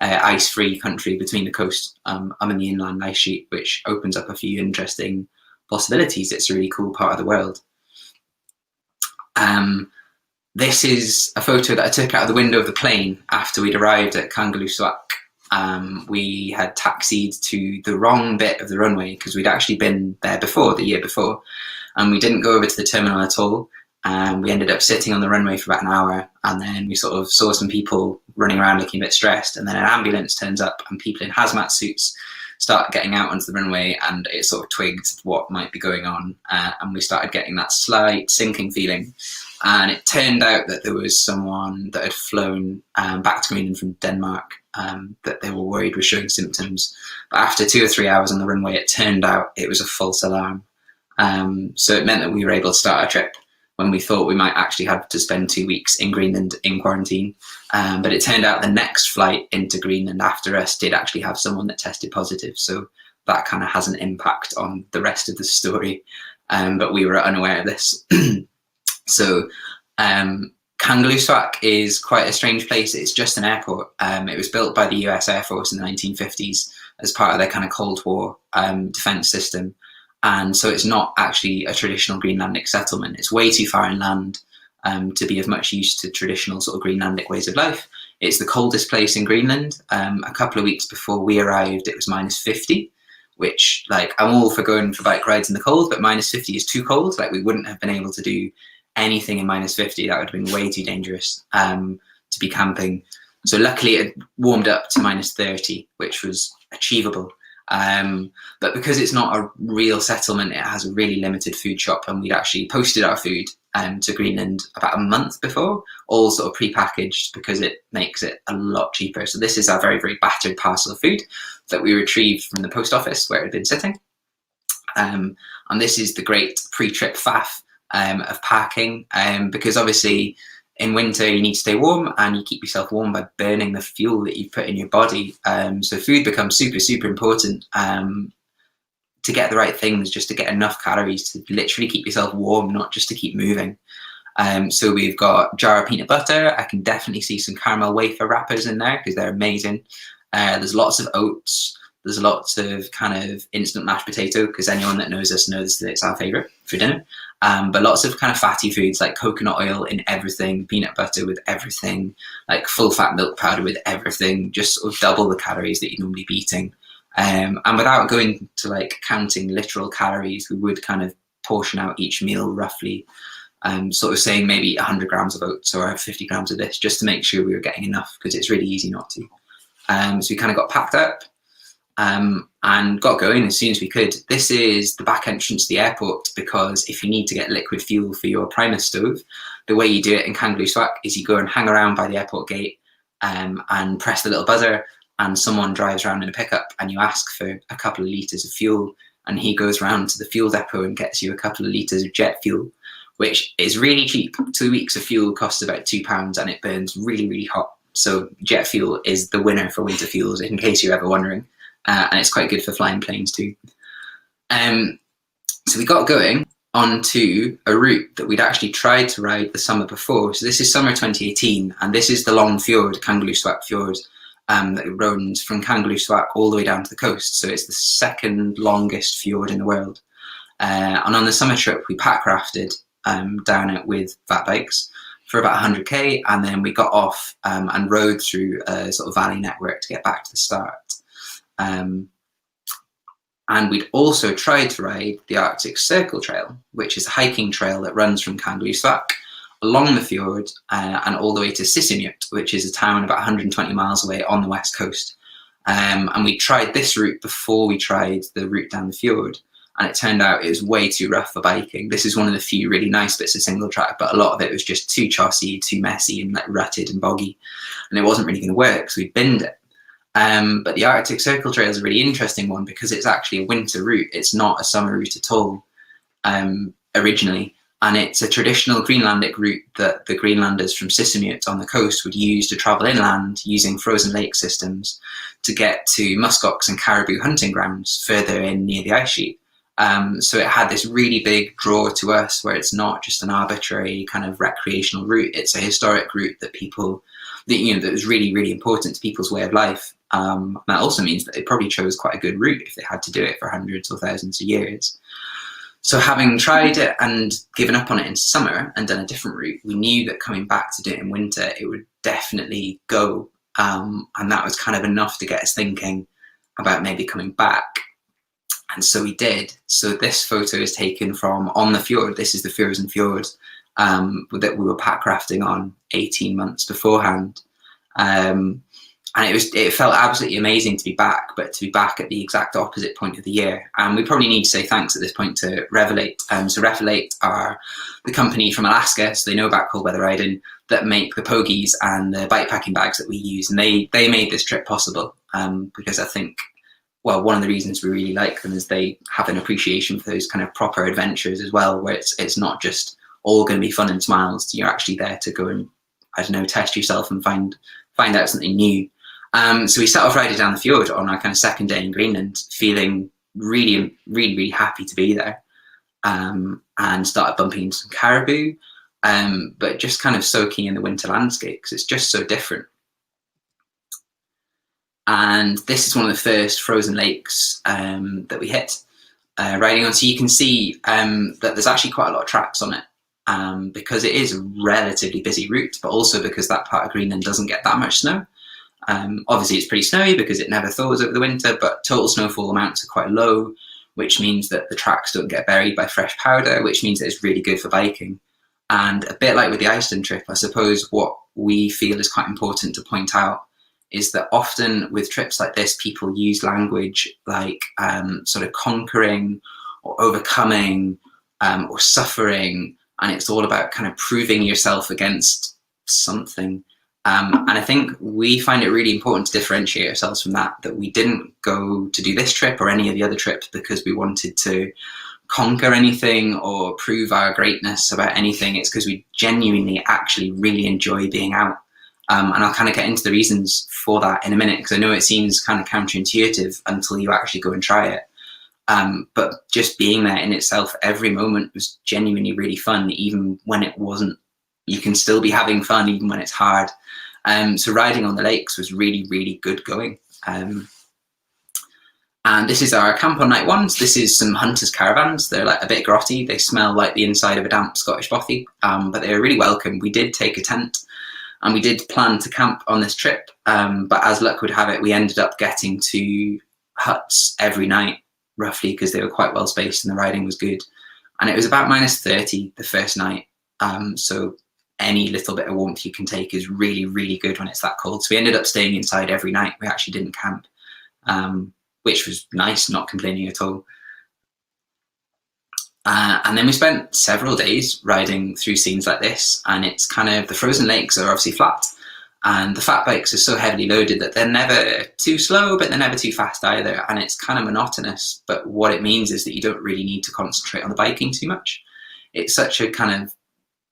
ice-free country between the coast and the inland ice sheet, which opens up a few interesting possibilities. It's a really cool part of the world. This is a photo that I took out of the window of the plane after we'd arrived at Kangaluswak. We had taxied to the wrong bit of the runway because we'd actually been there before, the year before, and we didn't go over to the terminal at all. We ended up sitting on the runway for about an hour, and then we sort of saw some people running around looking a bit stressed, and then an ambulance turns up and people in hazmat suits start getting out onto the runway, and it sort of twigged what might be going on, and we started getting that slight sinking feeling. And it turned out that there was someone that had flown back to Greenland from Denmark that they were worried was showing symptoms. But after 2 or 3 hours on the runway, it turned out it was a false alarm. So it meant that we were able to start our trip when we thought we might actually have to spend 2 weeks in Greenland in quarantine. But it turned out the next flight into Greenland after us did actually have someone that tested positive. So that kind of has an impact on the rest of the story. But we were unaware of this. So Kangaluswak is quite a strange place. It's just an airport. It was built by the US Air Force in the 1950s as part of their kind of Cold War defense system. And so it's not actually a traditional Greenlandic settlement. It's way too far inland to be of much use to traditional sort of Greenlandic ways of life. It's the coldest place in Greenland. A couple of weeks before we arrived, it was -50, which, like, I'm all for going for bike rides in the cold, but -50 is too cold. Like, we wouldn't have been able to do anything in -50. That would have been way too dangerous to be camping. So luckily it warmed up to -30, which was achievable. But because it's not a real settlement, it has a really limited food shop, and we'd actually posted our food to Greenland about a month before, all sort of pre-packaged, because it makes it a lot cheaper. So this is our very, very battered parcel of food that we retrieved from the post office where it had been sitting. And this is the great pre-trip faff of packing, because obviously in winter you need to stay warm, and you keep yourself warm by burning the fuel that you put in your body. So food becomes super, super important to get the right things, just to get enough calories to literally keep yourself warm, not just to keep moving. So we've got jar of peanut butter. I can definitely see some caramel wafer wrappers in there because they're amazing. There's lots of oats. There's lots of kind of instant mashed potato, because anyone that knows us knows that it's our favorite for dinner. But lots of kind of fatty foods like coconut oil in everything, peanut butter with everything, like full fat milk powder with everything, just sort of double the calories that you'd normally be eating. And without going to like counting literal calories, we would kind of portion out each meal roughly, sort of saying maybe 100 grams of oats or 50 grams of this, just to make sure we were getting enough, because it's really easy not to. So we kind of got packed up. And got going as soon as we could. This is the back entrance to the airport, because if you need to get liquid fuel for your Primus stove, the way you do it in Kangaluswak is you go and hang around by the airport gate and press the little buzzer, and someone drives around in a pickup and you ask for a couple of litres of fuel, and he goes round to the fuel depot and gets you a couple of litres of jet fuel, which is really cheap. 2 weeks of fuel costs about £2 and it burns really, really hot. So jet fuel is the winner for winter fuels, in case you're ever wondering. And it's quite good for flying planes too. So we got going onto a route that we'd actually tried to ride the summer before. So this is summer 2018, and this is the long fjord, Kangaluswak Fjord, that runs from Kangaluswak all the way down to the coast. So it's the second longest fjord in the world. And on the summer trip, we pack rafted down it with fat bikes for about 100k, and then we got off and rode through a sort of valley network to get back to the start. And we'd also tried to ride the Arctic Circle Trail, which is a hiking trail that runs from Kangaluswak along the fjord and all the way to Sisimiut, which is a town about 120 miles away on the west coast. And we tried this route before we tried the route down the fjord, and it turned out it was way too rough for biking. This is one of the few really nice bits of single track, but a lot of it was just too chossy, too messy, and like rutted and boggy, and it wasn't really going to work, so we binned it. But the Arctic Circle Trail is a really interesting one because it's actually a winter route. It's not a summer route at all, originally. And it's a traditional Greenlandic route that the Greenlanders from Sisimiut on the coast would use to travel inland using frozen lake systems to get to muskox and caribou hunting grounds further in near the ice sheet. So it had this really big draw to us, where it's not just an arbitrary kind of recreational route. It's a historic route that that was really, really important to people's way of life. That also means that they probably chose quite a good route if they had to do it for hundreds or thousands of years. So having tried it and given up on it in summer and done a different route, we knew that coming back to do it in winter, it would definitely go. And that was kind of enough to get us thinking about maybe coming back. And so we did. So this photo is taken from on the fjord. This is the frozen fjord that we were pack rafting on 18 months beforehand. And it felt absolutely amazing to be back, but to be back at the exact opposite point of the year. And we probably need to say thanks at this point to Revelate. So Revelate are the company from Alaska, so they know about cold weather riding, that make the pogies and the bikepacking bags that we use. And they made this trip possible because I think, well, one of the reasons we really like them is they have an appreciation for those kind of proper adventures as well, where it's not just all going to be fun and smiles. You're actually there to go and, I don't know, test yourself and find out something new. So we set off riding down the fjord on our kind of second day in Greenland, feeling really, really, really happy to be there, and started bumping into some caribou, but just kind of soaking in the winter landscape because it's just so different. And this is one of the first frozen lakes that we hit riding on. So you can see that there's actually quite a lot of tracks on it because it is a relatively busy route, but also because that part of Greenland doesn't get that much snow. Obviously it's pretty snowy because it never thaws over the winter, but total snowfall amounts are quite low, which means that the tracks don't get buried by fresh powder, which means that it's really good for biking. And a bit like with the Iceland trip, I suppose what we feel is quite important to point out is that often with trips like this, people use language like sort of conquering or overcoming or suffering, and it's all about kind of proving yourself against something. And I think we find it really important to differentiate ourselves from that we didn't go to do this trip or any of the other trips because we wanted to conquer anything or prove our greatness about anything. It's because we genuinely actually really enjoy being out. And I'll kind of get into the reasons for that in a minute, because I know it seems kind of counterintuitive until you actually go and try it. But just being there in itself, every moment was genuinely really fun, even when it wasn't. You can still be having fun even when it's hard. So riding on the lakes was really, really good going. And this is our camp on night 1. So this is some hunters' caravans. They're like a bit grotty. They smell like the inside of a damp Scottish bothy, but they were really welcome. We did take a tent and we did plan to camp on this trip. But as luck would have it, we ended up getting to huts every night, roughly, because they were quite well spaced and the riding was good. And it was about -30 the first night. So any little bit of warmth you can take is really, really good when it's that cold. So we ended up staying inside every night. We actually didn't camp, which was nice, not complaining at all. And then we spent several days riding through scenes like this, and it's kind of, the frozen lakes are obviously flat, and the fat bikes are so heavily loaded that they're never too slow, but they're never too fast either, and it's kind of monotonous. But what it means is that you don't really need to concentrate on the biking too much. It's such a kind of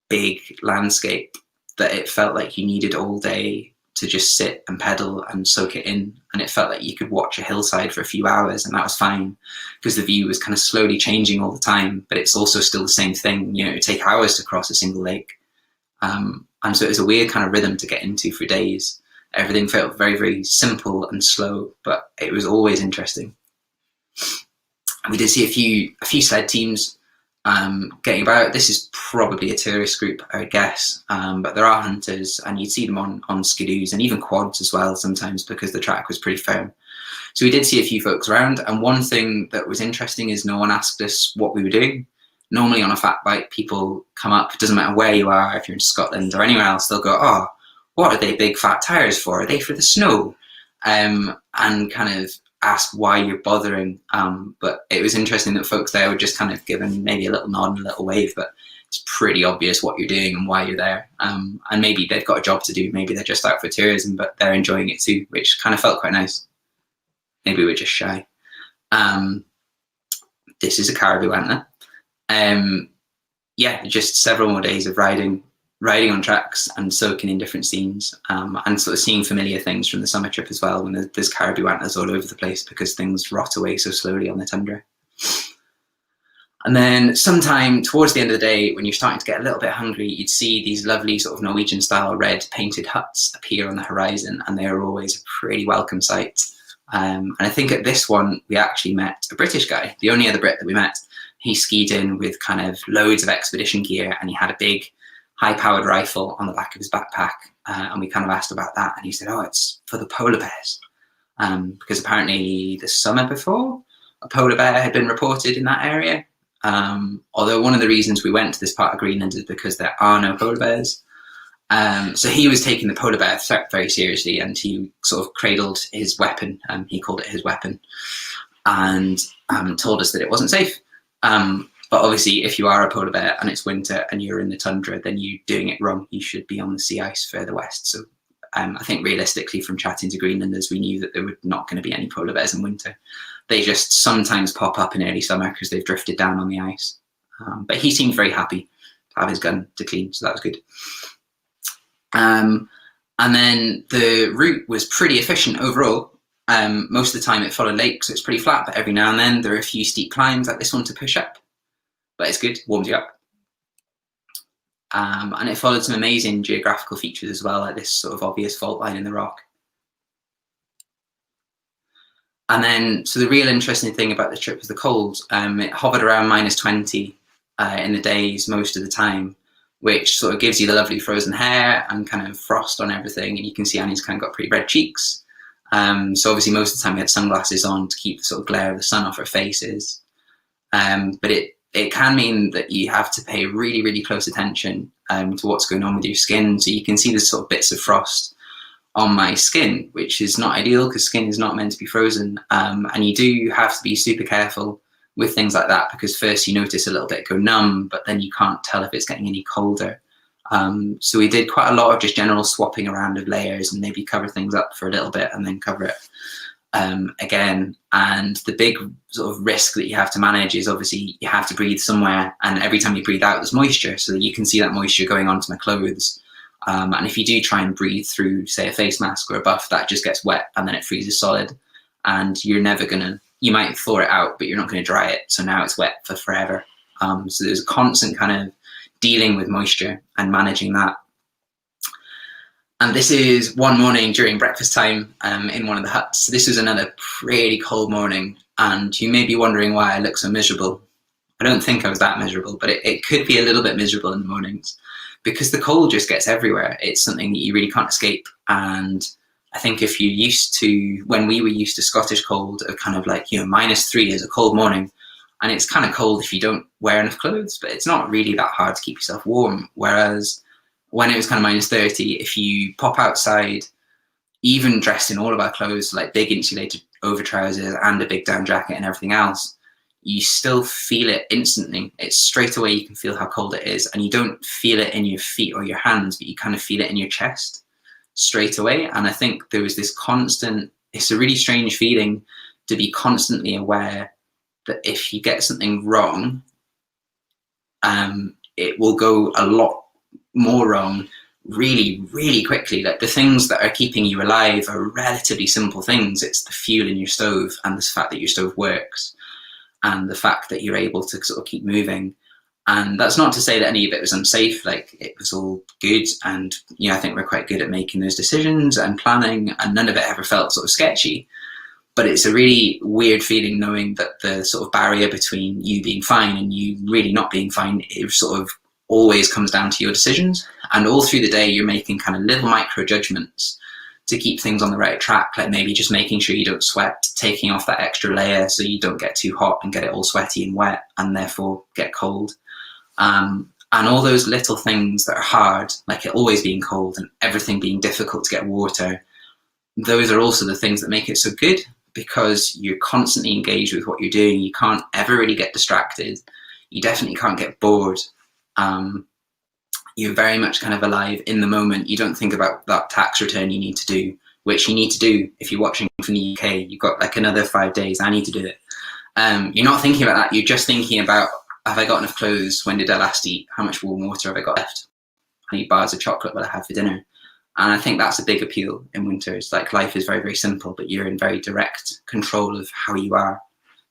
big landscape that it felt like you needed all day to just sit and pedal and soak it in, and it felt like you could watch a hillside for a few hours, and that was fine because the view was kind of slowly changing all the time, but it's also still the same thing. You know, it would take hours to cross a single lake, and so it was a weird kind of rhythm to get into for days. Everything felt very, very simple and slow, but it was always interesting. And we did see a few sled teams getting about. This is probably a tourist group, I would guess, but there are hunters, and you'd see them on skidoos and even quads as well sometimes, because the track was pretty firm. So we did see a few folks around, and one thing that was interesting is no one asked us what we were doing. Normally on a fat bike, people come up, it doesn't matter where you are, if you're in Scotland or anywhere else, they'll go, "Oh, what are they big fat tires for? Are they for the snow?" And kind of ask why you're bothering. But it was interesting that folks there were just kind of given maybe a little nod and a little wave, but it's pretty obvious what you're doing and why you're there. And maybe they've got a job to do, maybe they're just out for tourism, but they're enjoying it too, which kind of felt quite nice. Maybe we're just shy. This is a caribou antler. Yeah, just several more days of riding on tracks and soaking in different scenes, and sort of seeing familiar things from the summer trip as well, when there's caribou antlers all over the place because things rot away so slowly on the tundra. And then sometime towards the end of the day, when you're starting to get a little bit hungry, you'd see these lovely sort of Norwegian style red painted huts appear on the horizon, and they're always a pretty welcome sight. And I think at this one, we actually met a British guy, the only other Brit that we met. He skied in with kind of loads of expedition gear, and he had a big high-powered rifle on the back of his backpack, and we kind of asked about that, and he said, "Oh, it's for the polar bears," because apparently the summer before, a polar bear had been reported in that area. Although one of the reasons we went to this part of Greenland is because there are no polar bears. So he was taking the polar bear threat very seriously, and he sort of cradled his weapon, he called it his weapon, and told us that it wasn't safe. But obviously, if you are a polar bear and it's winter and you're in the tundra, then you're doing it wrong. You should be on the sea ice further west. So I think realistically, from chatting to Greenlanders, we knew that there were not going to be any polar bears in winter. They just sometimes pop up in early summer because they've drifted down on the ice. But he seemed very happy to have his gun to clean, so that was good. And then the route was pretty efficient overall. Most of the time it followed lakes, so it's pretty flat, but every now and then there are a few steep climbs like this one to push up. But it's good, warms you up. And it followed some amazing geographical features as well, like this sort of obvious fault line in the rock. And then, so the real interesting thing about the trip was the cold. It hovered around -20 in the days most of the time, which sort of gives you the lovely frozen hair and kind of frost on everything. And you can see Annie's kind of got pretty red cheeks. So obviously most of the time we had sunglasses on to keep the sort of glare of the sun off our faces. But it can mean that you have to pay really, really close attention to what's going on with your skin. So you can see the sort of bits of frost on my skin, which is not ideal because skin is not meant to be frozen. And you do have to be super careful with things like that, because first you notice a little bit go numb, but then you can't tell if it's getting any colder. So we did quite a lot of just general swapping around of layers, and maybe cover things up for a little bit and then cover it again. And the big sort of risk that you have to manage is obviously you have to breathe somewhere, and every time you breathe out there's moisture, so you can see that moisture going onto my clothes. And if you do try and breathe through, say, a face mask or a buff, that just gets wet and then it freezes solid, and you're never gonna, you might thaw it out, but you're not going to dry it, so now it's wet for forever. So there's a constant kind of dealing with moisture and managing that. And this is one morning during breakfast time in one of the huts. So this was another pretty cold morning, and you may be wondering why I look so miserable. I don't think I was that miserable, but it could be a little bit miserable in the mornings, because the cold just gets everywhere. It's something that you really can't escape. And I think if you're used to, when we were used to Scottish cold, of kind of like, you know, -3 is a cold morning, and it's kind of cold if you don't wear enough clothes, but it's not really that hard to keep yourself warm. Whereas when it was kind of -30, if you pop outside, even dressed in all of our clothes, like big insulated over trousers and a big down jacket and everything else, you still feel it instantly. It's straight away, you can feel how cold it is, and you don't feel it in your feet or your hands, but you kind of feel it in your chest straight away. And I think there was this constant, it's a really strange feeling to be constantly aware that if you get something wrong, it will go a lot more wrong really, really quickly. Like, the things that are keeping you alive are relatively simple things. It's the fuel in your stove, and the fact that your stove works, and the fact that you're able to sort of keep moving. And that's not to say that any of it was unsafe. Like, it was all good, and you know, I think we're quite good at making those decisions and planning, and none of it ever felt sort of sketchy. But it's a really weird feeling knowing that the sort of barrier between you being fine and you really not being fine, it sort of always comes down to your decisions. And all through the day, you're making kind of little micro judgments to keep things on the right track, like maybe just making sure you don't sweat, taking off that extra layer so you don't get too hot and get it all sweaty and wet and therefore get cold. And all those little things that are hard, like it always being cold and everything being difficult to get water, those are also the things that make it so good, because you're constantly engaged with what you're doing. You can't ever really get distracted. You definitely can't get bored. You're very much kind of alive in the moment. You don't think about that tax return you need to do, which you need to do if you're watching from the UK. You've got like another 5 days. I need to do it. You're not thinking about that. You're just thinking about, have I got enough clothes? When did I last eat? How much warm water have I got left? How many bars of chocolate will I have for dinner? And I think that's a big appeal in winter. It's like life is very, very simple, but you're in very direct control of how you are,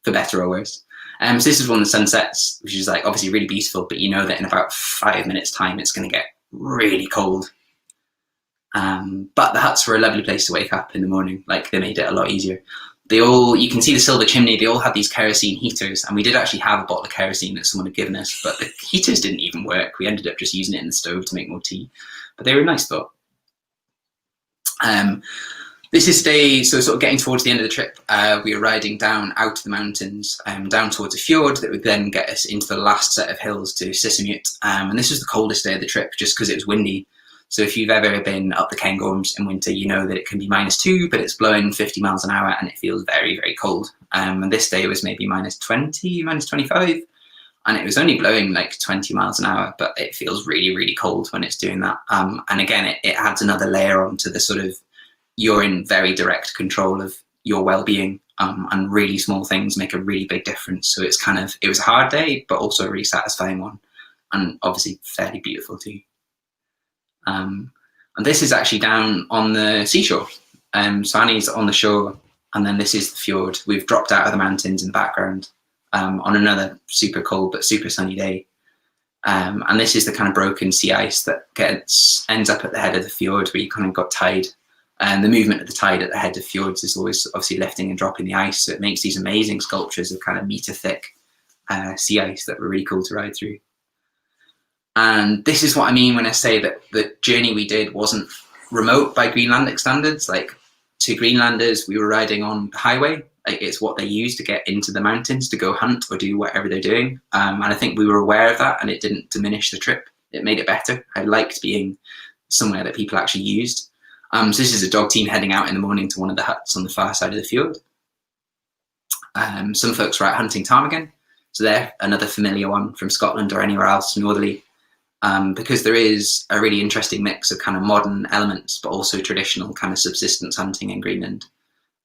for better or worse. So this is one of the sunsets, which is like obviously really beautiful, but you know that in about 5 minutes time, it's going to get really cold. But the huts were a lovely place to wake up in the morning. Like, they made it a lot easier. They all, you can see the silver chimney, they all had these kerosene heaters, and we did actually have a bottle of kerosene that someone had given us, but the heaters didn't even work. We ended up just using it in the stove to make more tea, but they were a nice thought. This is day, so sort of getting towards the end of the trip, we were riding down out of the mountains, down towards a fjord that would then get us into the last set of hills to Sissamute. And this was the coldest day of the trip, just because it was windy. So if you've ever been up the Kangaluswak in winter, you know that it can be -2, but it's blowing 50 miles an hour and it feels very, very cold. And this day was maybe -20, -25. And it was only blowing like 20 miles an hour, but it feels really, really cold when it's doing that. And again, it adds another layer onto the sort of, you're in very direct control of your well-being, and really small things make a really big difference. So it's kind of, it was a hard day, but also a really satisfying one, and obviously fairly beautiful too. And this is actually down on the seashore. So Annie's on the shore, and then this is the fjord. We've dropped out of the mountains in the background on another super cold but super sunny day. And this is the kind of broken sea ice that ends up at the head of the fjord, where you kind of got tide. And the movement of the tide at the head of fjords is always obviously lifting and dropping the ice. So it makes these amazing sculptures of kind of meter thick sea ice that were really cool to ride through. And this is what I mean when I say that the journey we did wasn't remote by Greenlandic standards. Like, to Greenlanders, we were riding on the highway. Like, it's what they use to get into the mountains to go hunt or do whatever they're doing. And I think we were aware of that, and it didn't diminish the trip. It made it better. I liked being somewhere that people actually used. So this is a dog team heading out in the morning to one of the huts on the far side of the fjord. Some folks were out hunting ptarmigan, so they're another familiar one from Scotland or anywhere else northerly, because there is a really interesting mix of kind of modern elements, but also traditional kind of subsistence hunting in Greenland.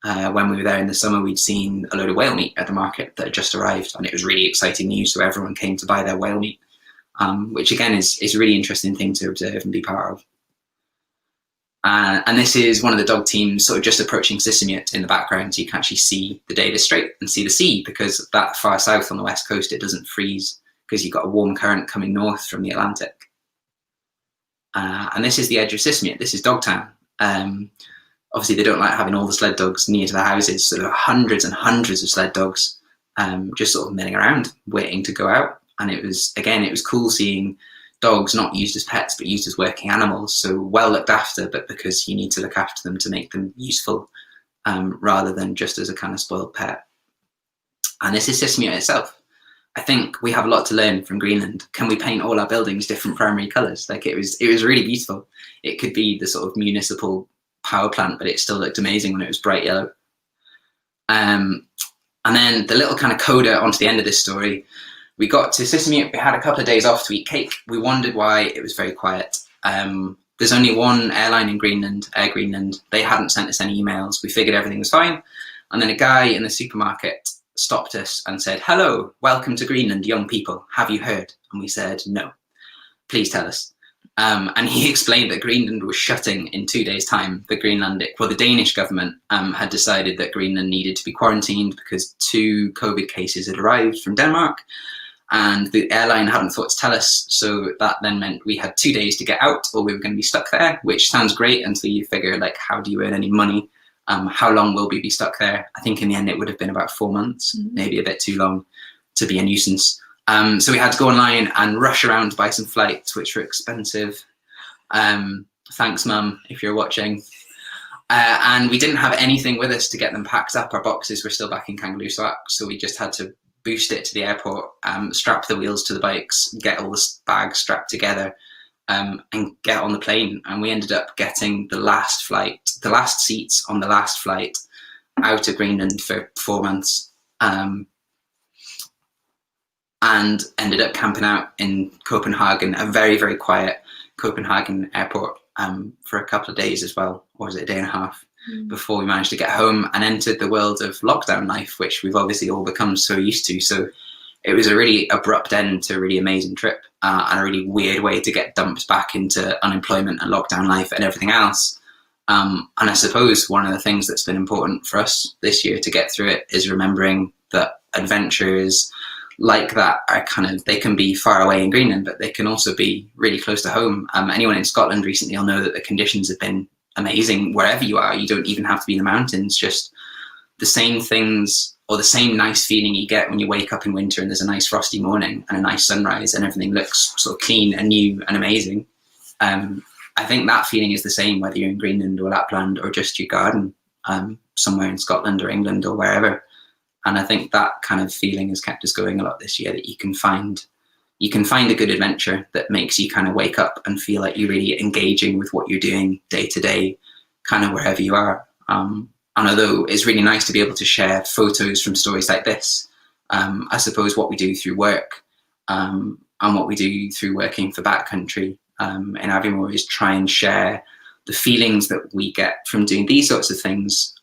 When we were there in the summer, we'd seen a load of whale meat at the market that had just arrived, and it was really exciting news, so everyone came to buy their whale meat, which again is a really interesting thing to observe and be part of. And this is one of the dog teams sort of just approaching Sisimiut in the background, so you can actually see the Davis Strait and see the sea, because that far south on the west coast, it doesn't freeze because you've got a warm current coming north from the Atlantic. And this is the edge of Sisimiut. This is Dogtown. Obviously, they don't like having all the sled dogs near to the houses, so there are hundreds and hundreds of sled dogs just sort of milling around, waiting to go out. And it was cool seeing dogs not used as pets, but used as working animals, so well looked after, but because you need to look after them to make them useful, rather than just as a kind of spoiled pet. And this is Sisimiut itself. I think we have a lot to learn from Greenland. Can we paint all our buildings different primary colours? Like it was really beautiful. It could be the sort of municipal power plant, but it still looked amazing when it was bright yellow. And then the little kind of coda onto the end of this story, we got to Sisimiut, we had a couple of days off to eat cake. We wondered why it was very quiet. There's only one airline in Greenland, Air Greenland. They hadn't sent us any emails. We figured everything was fine. And then a guy in the supermarket stopped us and said, "Hello, welcome to Greenland, young people. Have you heard?" And we said, "No, please tell us." And he explained that Greenland was shutting in 2 days' time. The Danish government had decided that Greenland needed to be quarantined because 2 COVID cases had arrived from Denmark, and the airline hadn't thought to tell us. So that then meant we had 2 days to get out, or we were going to be stuck there, which sounds great until you figure, like, how do you earn any money? How long will we be stuck there? I think in the end it would have been about 4 months, maybe a bit too long to be a nuisance. So we had to go online and rush around to buy some flights, which were expensive. Thanks, Mum, if you're watching. And we didn't have anything with us to get them packed up. Our boxes were still back in Kangaluswak, so we just had to boost it to the airport, strap the wheels to the bikes, get all the bags strapped together, and get on the plane. And we ended up getting the last seats on the last flight out of Greenland for 4 months. And ended up camping out in Copenhagen, a very, very quiet Copenhagen airport, for a couple of days as well, or was it a day and a half, before we managed to get home and entered the world of lockdown life, which we've obviously all become so used to. So it was a really abrupt end to a really amazing trip, and a really weird way to get dumped back into unemployment and lockdown life and everything else. And I suppose one of the things that's been important for us this year to get through it is remembering that adventures like that are they can be far away in Greenland, but they can also be really close to home. Anyone in Scotland recently will know that the conditions have been amazing wherever you are. You don't even have to be in the mountains. Just the same things, or the same nice feeling you get when you wake up in winter and there's a nice frosty morning and a nice sunrise and everything looks sort of clean and new and amazing. I think that feeling is the same whether you're in Greenland or Lapland or just your garden, somewhere in Scotland or England or wherever. And I think that kind of feeling has kept us going a lot this year, that you can find a good adventure that makes you kind of wake up and feel like you're really engaging with what you're doing day to day, kind of wherever you are. And although it's really nice to be able to share photos from stories like this, I suppose what we do through work, and what we do through working for Backcountry in Aviemore is try and share the feelings that we get from doing these sorts of things,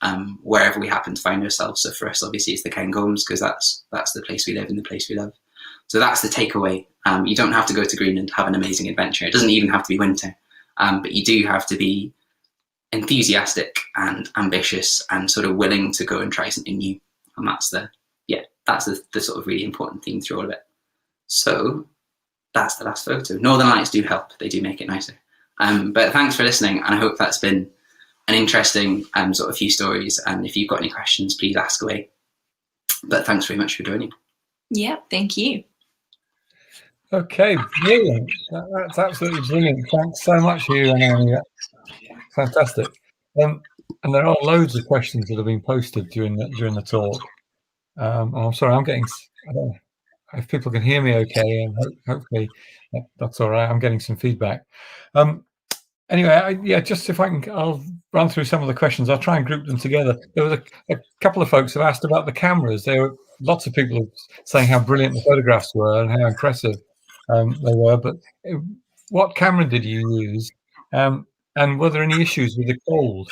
wherever we happen to find ourselves. So for us, obviously, it's the Cairngorms, because that's the place we live and the place we love. So that's the takeaway. You don't have to go to Greenland to have an amazing adventure. It doesn't even have to be winter, but you do have to be enthusiastic and ambitious and sort of willing to go and try something new. And that's the sort of really important theme through all of it. So that's the last photo. Northern Lights do help. They do make it nicer. But thanks for listening, and I hope that's been an interesting sort of few stories. And if you've got any questions, please ask away. But thanks very much for joining. Yeah, thank you. Okay, brilliant. That's absolutely brilliant. Thanks so much, Hugh. Fantastic. And there are loads of questions that have been posted during the talk. I'm sorry, I don't know if people can hear me okay, and hopefully that's all right. I'm getting some feedback. Anyway, just if I can, I'll run through some of the questions. I'll try and group them together. There was a couple of folks who asked about the cameras. There were lots of people saying how brilliant the photographs were and how impressive they were. But what camera did you use? And were there any issues with the cold?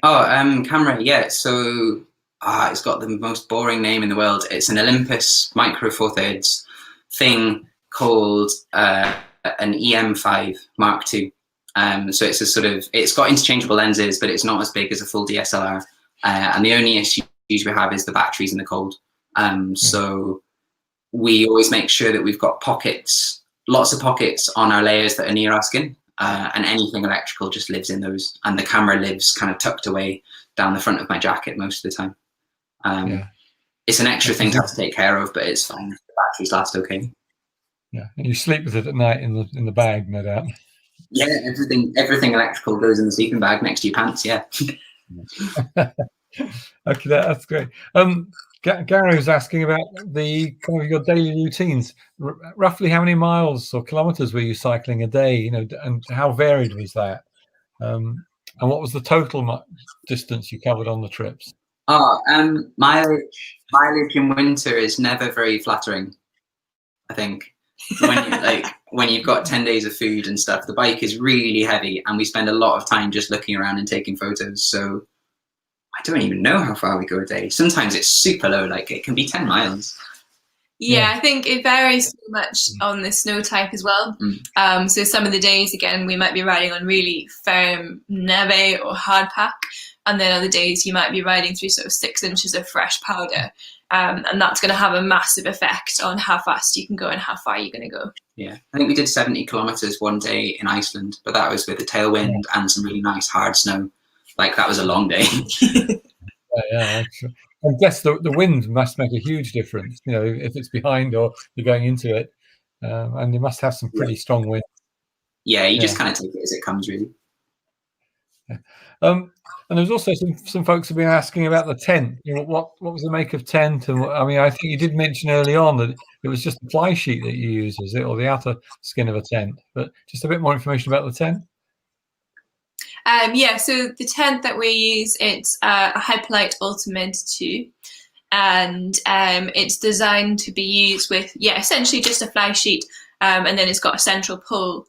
Camera, yeah. So it's got the most boring name in the world. It's an Olympus Micro Four Thirds thing called an EM5 Mark II. So it's got interchangeable lenses, but it's not as big as a full DSLR. And the only issues we have is the batteries in the cold. So we always make sure that we've got pockets, lots of pockets on our layers that are near our skin. And anything electrical just lives in those, and the camera lives kind of tucked away down the front of my jacket most of the time. It's an extra thing to have to take care of, but it's fine. The batteries last okay. Yeah, and you sleep with it at night in the bag, no doubt. Yeah, everything electrical goes in the sleeping bag next to your pants. Yeah. Okay, that's great. Gary was asking about the kind of your daily routines. Roughly how many miles or kilometers were you cycling a day? You know, and how varied was that? And what was the total distance you covered on the trips? Mileage in winter is never very flattering. I think when you've got 10 days of food and stuff, the bike is really heavy, and we spend a lot of time just looking around and taking photos. So I don't even know how far we go a day. Sometimes it's super low, like it can be 10 miles. Yeah, I think it varies so much on the snow type as well. So some of the days, again, we might be riding on really firm neve or hard pack, and then other days you might be riding through sort of 6 inches of fresh powder. And that's going to have a massive effect on how fast you can go and how far you're going to go. Yeah, I think we did 70 kilometers one day in Iceland, but that was with a tailwind and some really nice hard snow. Like, that was a long day. Yeah. I guess the wind must make a huge difference, you know, if it's behind or you're going into it. And you must have some pretty strong wind. Yeah, you just kind of take it as it comes, really. Yeah. And there's also some folks have been asking about the tent. You know, what was the make of tent? And I mean, I think you did mention early on that it was just the fly sheet that you use, is it, or the outer skin of a tent? But just a bit more information about the tent. So the tent that we use, it's a Hyperlite Ultimate 2, and it's designed to be used with, essentially just a fly sheet, and then it's got a central pole,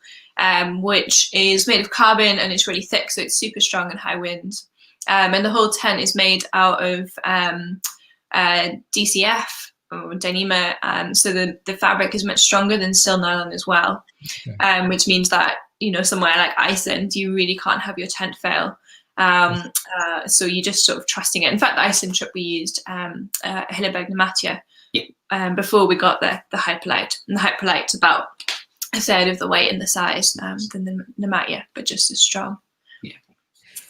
which is made of carbon, and it's really thick, so it's super strong in high winds. And the whole tent is made out of DCF or Dyneema, so the fabric is much stronger than sil nylon as well, which means that, you know, somewhere like Iceland, you really can't have your tent fail. So you're just sort of trusting it. In fact, the Iceland trip we used Hilleberg Nematia before we got the Hyperlite. And the Hyperlite's about a third of the weight and the size than the Nematia, but just as strong.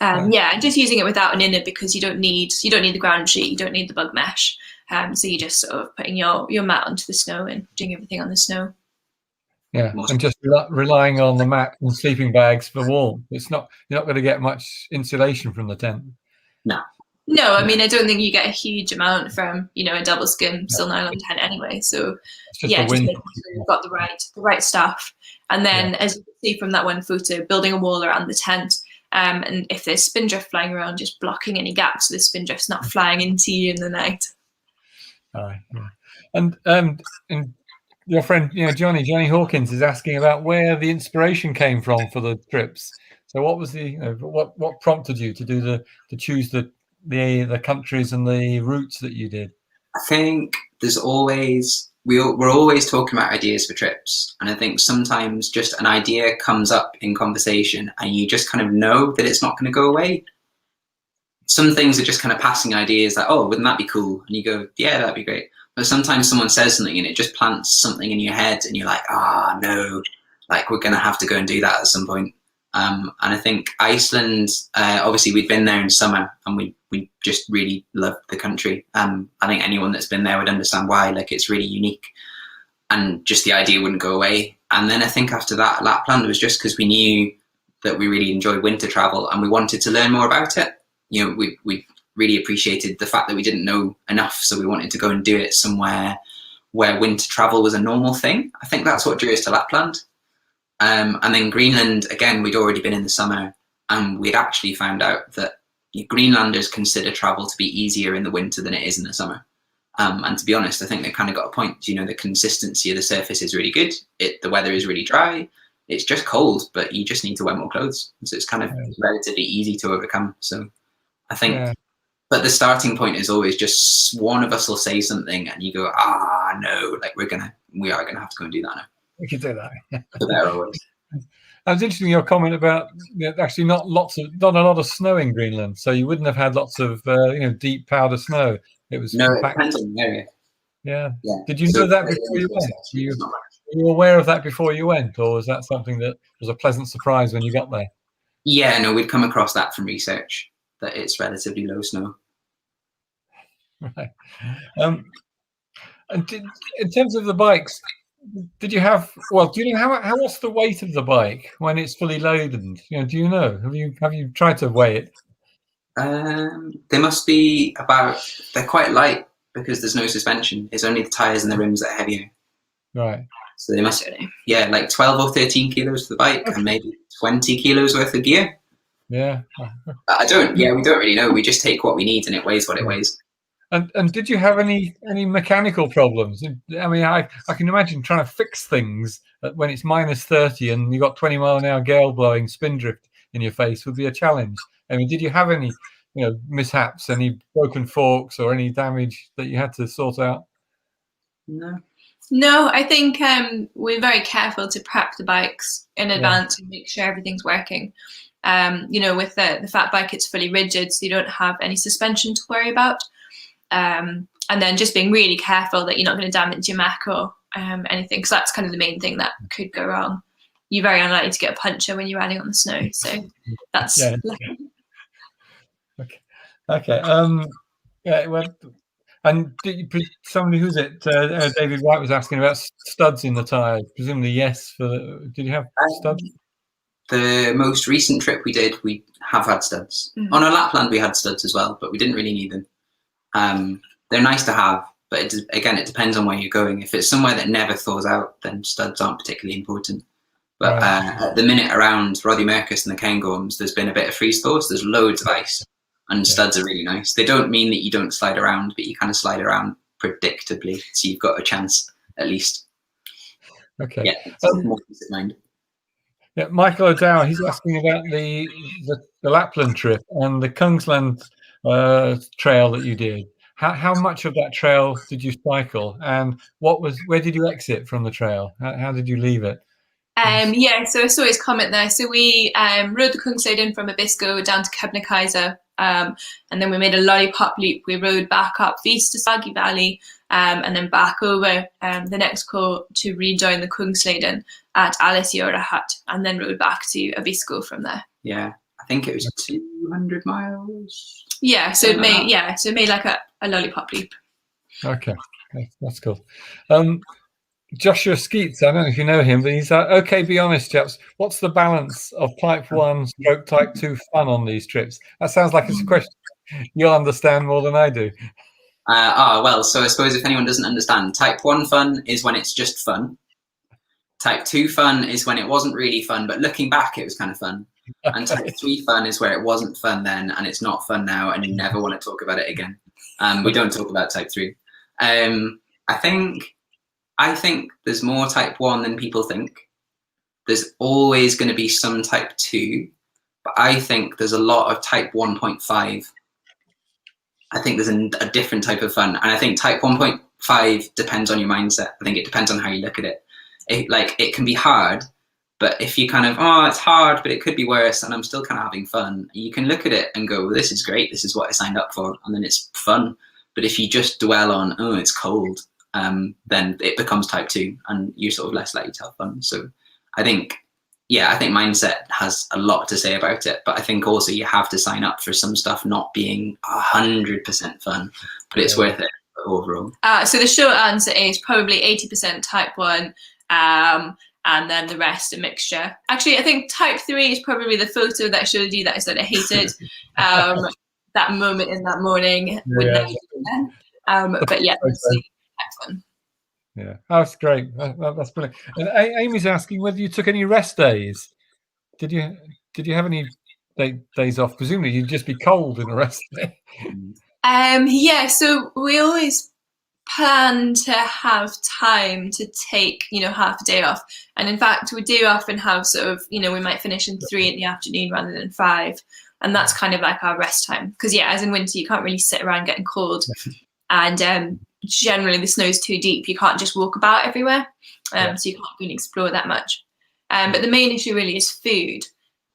And just using it without an inner, because you don't need the ground sheet, you don't need the bug mesh. So you're just sort of putting your mat onto the snow and doing everything on the snow. Yeah, and just relying on the mat and sleeping bags for warmth. You're not going to get much insulation from the tent. No, I mean, I don't think you get a huge amount from, you know, a double skin sil nylon tent anyway. So just making sure you've got the right stuff. And then, as you can see from that one photo, building a wall around the tent. And if there's spindrift flying around, just blocking any gaps so the spindrift's not flying into you in the night. All right. Yeah. And your friend, you know, Johnny Hawkins is asking about where the inspiration came from for the trips. So what was what prompted you to choose the countries and the routes that you did? I think there's always we're always talking about ideas for trips, and I think sometimes just an idea comes up in conversation and you just kind of know that it's not going to go away. Some things are just kind of passing ideas, like, oh, wouldn't that be cool? And you go, yeah, that'd be great. But sometimes someone says something and it just plants something in your head and you're like, no, like, we're going to have to go and do that at some point. And I think Iceland, obviously we'd been there in summer and we just really loved the country. I think anyone that's been there would understand why. Like, it's really unique and just the idea wouldn't go away. And then I think after that, Lapland was just because we knew that we really enjoyed winter travel and we wanted to learn more about it. You know, we really appreciated the fact that we didn't know enough, so we wanted to go and do it somewhere where winter travel was a normal thing. I think that's what drew us to Lapland. And then Greenland, again, we'd already been in the summer, and we'd actually found out that Greenlanders consider travel to be easier in the winter than it is in the summer. And to be honest, I think they've kind of got a point. You know, the consistency of the surface is really good. The weather is really dry. It's just cold, but you just need to wear more clothes. So it's kind of relatively easy to overcome. So I think, but the starting point is always just one of us will say something and you go, no, like we are gonna have to go and do that now. We can do that. For better or worse. That was interesting, your comment about actually not a lot of snow in Greenland, so you wouldn't have had lots of deep powder snow. It was no, it depends on the area. Yeah. Did you know that before you went? Were you aware of that before you went, or was that something that was a pleasant surprise when you got there? Yeah, no, we'd come across that from research, that it's relatively low snow. Right. And in terms of the bikes, did you have? Well, do you know how what's the weight of the bike when it's fully loaded? Do you know? Have you tried to weigh it? They must be they're quite light because there's no suspension. It's only the tyres and the rims that are heavier. Right. So they must, like 12 or 13 kilos for the bike and maybe 20 kilos worth of gear. Yeah. We don't really know. We just take what we need and it weighs what it weighs. And did you have any mechanical problems? I mean, I can imagine trying to fix things when it's -30 and you've got 20-mile-an-hour gale blowing, spindrift in your face would be a challenge. I mean, did you have any mishaps, any broken forks or any damage that you had to sort out? No, I think we're very careful to prep the bikes in advance and make sure everything's working. With the fat bike, it's fully rigid, so you don't have any suspension to worry about. And then just being really careful that you're not going to damage your mech or anything, because that's kind of the main thing that could go wrong. You're very unlikely to get a puncture when you're riding on the snow, so that's Okay. Well, and somebody who's it? David White was asking about studs in the tyres. Presumably, yes. Did you have studs? The most recent trip we did, we have had studs. Mm-hmm. On our Lapland, we had studs as well, but we didn't really need them. They're nice to have, but it depends on where you're going. If it's somewhere that never thaws out, then studs aren't particularly important. But at the minute around Rothiemurchus and the Cairngorms, there's been a bit of freeze thaw, so there's loads of ice. And studs are really nice. They don't mean that you don't slide around, but you kind of slide around predictably, so you've got a chance at least. Okay. Yeah, more peace of mind. Yeah, Michael O'Dower, he's asking about the Lapland trip and the Kungsland trail that you did. How much of that trail did you cycle, and where did you exit from the trail? How did you leave it? So I saw his comment there. So we rode the Kungsleden in from Abisko down to Kebnekaise, and then we made a lollipop loop. We rode back up Vis to Sagi Valley, and then back over the next call to rejoin the Kungsleden at Alisjorahat, and then rode back to Abisko from there. Yeah, I think it was 200 miles. Yeah, so it made like a lollipop loop. Okay, that's cool. Joshua Skeets, I don't know if you know him, but he's okay, be honest, chaps. What's the balance of type 1 / type 2 fun on these trips? That sounds like it's a question you'll understand more than I do. Well, so I suppose if anyone doesn't understand, type 1 fun is when it's just fun. Type 2 fun is when it wasn't really fun, but looking back, it was kind of fun. And type 3 fun is where it wasn't fun then, and it's not fun now, and you never want to talk about it again. We don't talk about type 3. I think there's more type 1 than people think. There's always going to be some type 2, but I think there's a lot of type 1.5. I think there's a different type of fun. And I think type 1.5 depends on your mindset. I think it depends on how you look at it. It can be hard, but if you kind of, it's hard, but it could be worse, and I'm still kind of having fun, you can look at it and go, well, this is great. This is what I signed up for. And then it's fun. But if you just dwell on, it's cold, then it becomes type 2 and you're sort of less likely to have fun. So I think mindset has a lot to say about it, but I think also you have to sign up for some stuff not being 100% fun, but it's worth it overall. So the short answer is probably 80% type 1, and then the rest a mixture. Actually, I think type 3 is probably the photo that I showed you that I said I hated. That moment in that morning. But yeah, type 1. Yeah, that's great. That's brilliant. And Amy's asking whether you took any rest days. Did you have any days off? Presumably you'd just be cold in a rest day. Yeah, so we always plan to have time to take, half a day off. And in fact, we do often have sort of, we might finish in 3 in the afternoon rather than 5. And that's kind of like our rest time. Because, yeah, as in winter, you can't really sit around getting cold. And generally the snow's too deep. You can't just walk about everywhere. So you can't really explore that much. But the main issue really is food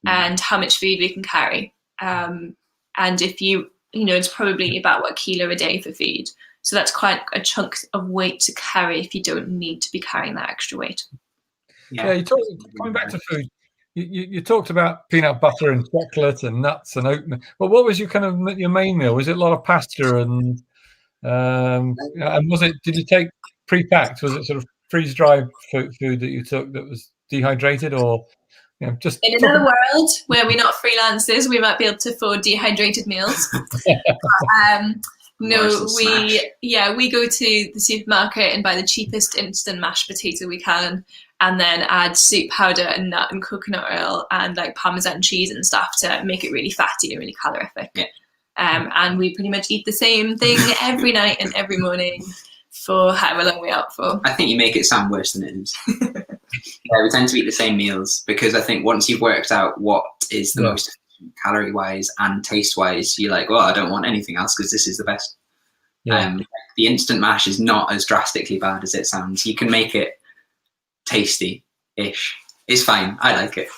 and how much food we can carry. And if it's probably about a kilo a day for food. So that's quite a chunk of weight to carry if you don't need to be carrying that extra weight. Yeah, coming back to food, you talked about peanut butter and chocolate and nuts and oatmeal. Well, what was your main meal? Was it a lot of pasta and did you take pre-packed? Was it sort of freeze-dried food that you took that was dehydrated, or just in another world where we're not freelancers, we might be able to afford dehydrated meals. No, we go to the supermarket and buy the cheapest instant mashed potato we can, and then add soup powder and nut and coconut oil and like Parmesan cheese and stuff to make it really fatty and really calorific. Yeah. And we pretty much eat the same thing every night and every morning for however long we're out for. I think you make it sound worse than it is. We tend to eat the same meals because I think once you've worked out what is the most calorie-wise and taste-wise, you're like, well, I don't want anything else because this is the best. The instant mash is not as drastically bad as it sounds. You can make it tasty-ish. It's fine. I like it.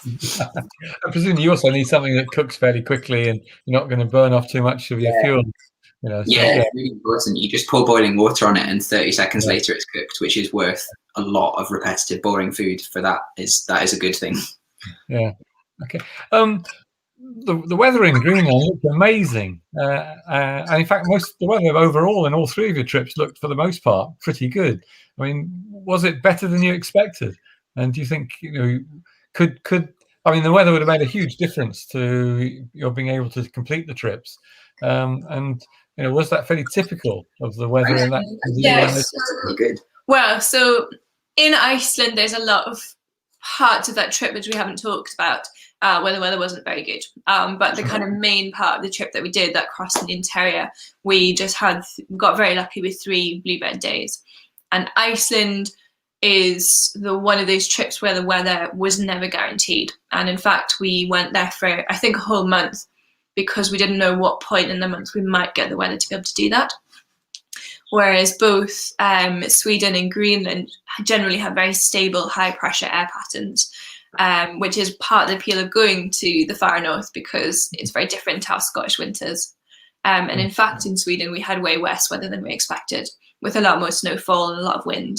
I presume you also need something that cooks fairly quickly and you're not going to burn off too much of your fuel. It's really important. You just pour boiling water on it and 30 seconds later it's cooked, which is worth a lot of repetitive boring food. For that is a good thing. Yeah. Okay. The weather in Greenland looked amazing. And in fact, most of the weather overall in all 3 of your trips looked, for the most part, pretty good. I mean, was it better than you expected? And do you think, the weather would have made a huge difference to your being able to complete the trips? Was that fairly typical of the weather in that? Yes. Good. Well, so in Iceland, there's a lot of parts of that trip which we haven't talked about, where the weather wasn't very good. But the kind of main part of the trip that we did, that crossed the interior, we got very lucky with 3 bluebird days. And Iceland is one of those trips where the weather was never guaranteed. And in fact, we went there for, I think, a whole month because we didn't know what point in the month we might get the weather to be able to do that. Whereas both Sweden and Greenland generally have very stable, high-pressure air patterns, which is part of the appeal of going to the far north because it's very different to our Scottish winters. And in fact, in Sweden, we had way worse weather than we expected, with a lot more snowfall and a lot of wind,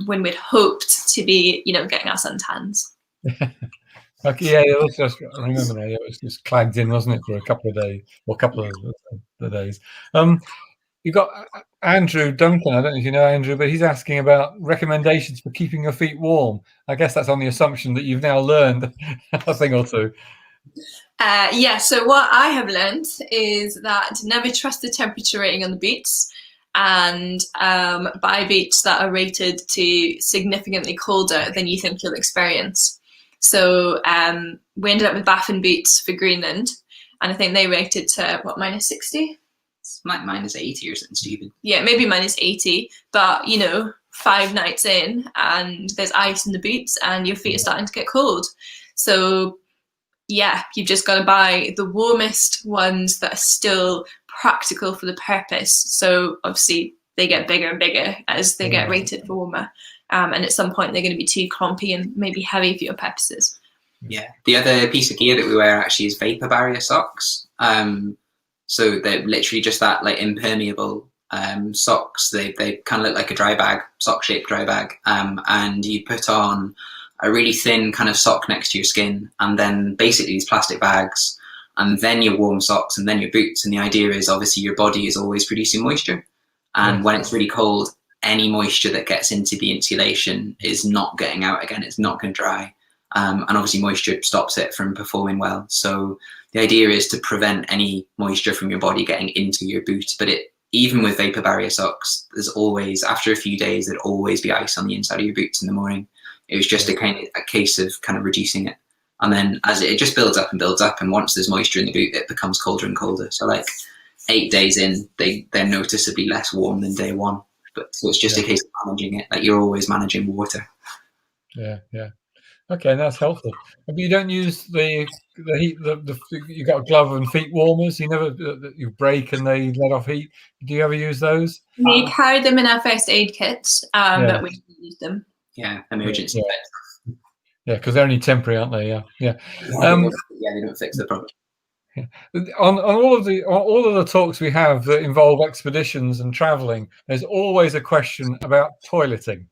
when we'd hoped to be, getting our suntans. Okay, I remember now. It was just clagged in, wasn't it, for a couple of days, or a couple of days. You've got Andrew Duncan. I don't know if you know Andrew, but he's asking about recommendations for keeping your feet warm. I guess that's on the assumption that you've now learned a thing or two. So what I have learned is that never trust the temperature rating on the boots, and buy boots that are rated to significantly colder than you think you'll experience. So we ended up with Baffin boots for Greenland, and I think they rated to minus 60? Minus 80 or something stupid. Yeah, maybe minus 80, but 5 nights in and there's ice in the boots and your feet are starting to get cold. So yeah, you've just got to buy the warmest ones that are still practical for the purpose. So obviously they get bigger and bigger as they get rated for warmer. And at some point they're going to be too clumpy and maybe heavy for your purposes. Yeah. The other piece of gear that we wear actually is vapor barrier socks. So they're literally just that like impermeable socks. They kind of look like a dry bag, sock-shaped dry bag. And you put on a really thin kind of sock next to your skin, and then basically these plastic bags, and then your warm socks, and then your boots. And the idea is obviously your body is always producing moisture. And when it's really cold, any moisture that gets into the insulation is not getting out again. It's not going to dry. And obviously moisture stops it from performing well. So the idea is to prevent any moisture from your body getting into your boot, but it even with vapor barrier socks, there's always, after a few days, there'd always be ice on the inside of your boots in the morning. It was just a case of kind of reducing it. And then as it just builds up and builds up, and once there's moisture in the boot, it becomes colder and colder. So like 8 days in, they're noticeably less warm than day one. But so it's just a case of managing it. Like you're always managing water. Yeah. Okay, that's helpful. But you don't use the heat. You got a glove and feet warmers. You never you break and they let off heat. Do you ever use those? We carried them in our first aid kits, but we didn't use them. Yeah, emergency. Yeah, because they're only temporary, aren't they? Yeah. They don't fix the problem. Yeah. On all of the talks we have that involve expeditions and traveling, there's always a question about toileting.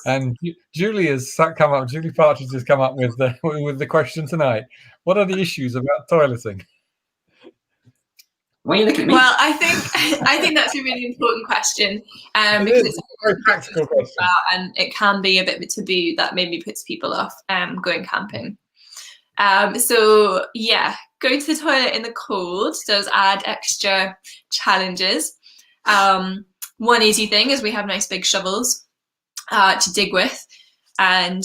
And Julie Partridge has come up with the question tonight. What are the issues about toileting? Why are you looking at me? Well, I think that's a really important question because it's a very practical question, and it can be a bit of a taboo that maybe puts people off going camping. So yeah, going to the toilet in the cold does add extra challenges. One easy thing is we have nice big shovels to dig with, and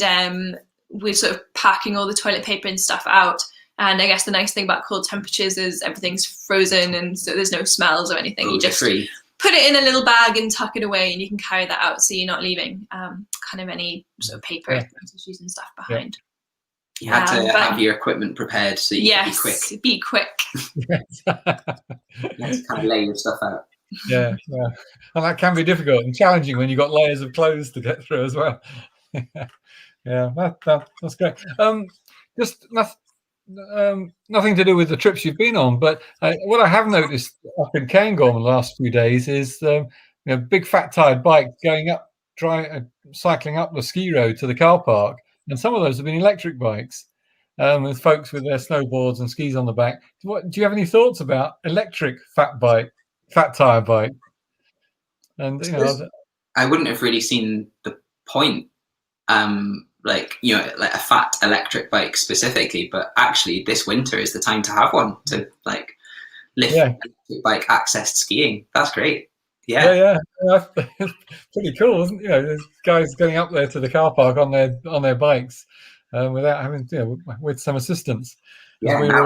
we're sort of packing all the toilet paper and stuff out. And I guess the nice thing about cold temperatures is everything's frozen, and so there's no smells or anything. You just put it in a little bag and tuck it away, and you can carry that out, so you're not leaving kind of any sort of paper, tissues and stuff behind. You had to have your equipment prepared so you could be quick. Be quick. You had to kind of lay your stuff out. Yeah, and that can be difficult and challenging when you've got layers of clothes to get through as well. Yeah, that's great. Just nothing to do with the trips you've been on, but what I have noticed up in Cairngorm the last few days is big fat tired bikes going up, cycling up the ski road to the car park, and some of those have been electric bikes, with folks with their snowboards and skis on the back. Do you have any thoughts about electric fat tire bike? And I wouldn't have really seen the point. Like a fat electric bike specifically, but actually this winter is the time to have one to like lift electric bike access skiing. That's great. Yeah, that's pretty cool, isn't it? There's guys going up there to the car park on their bikes without having with some assistance. Yeah, we were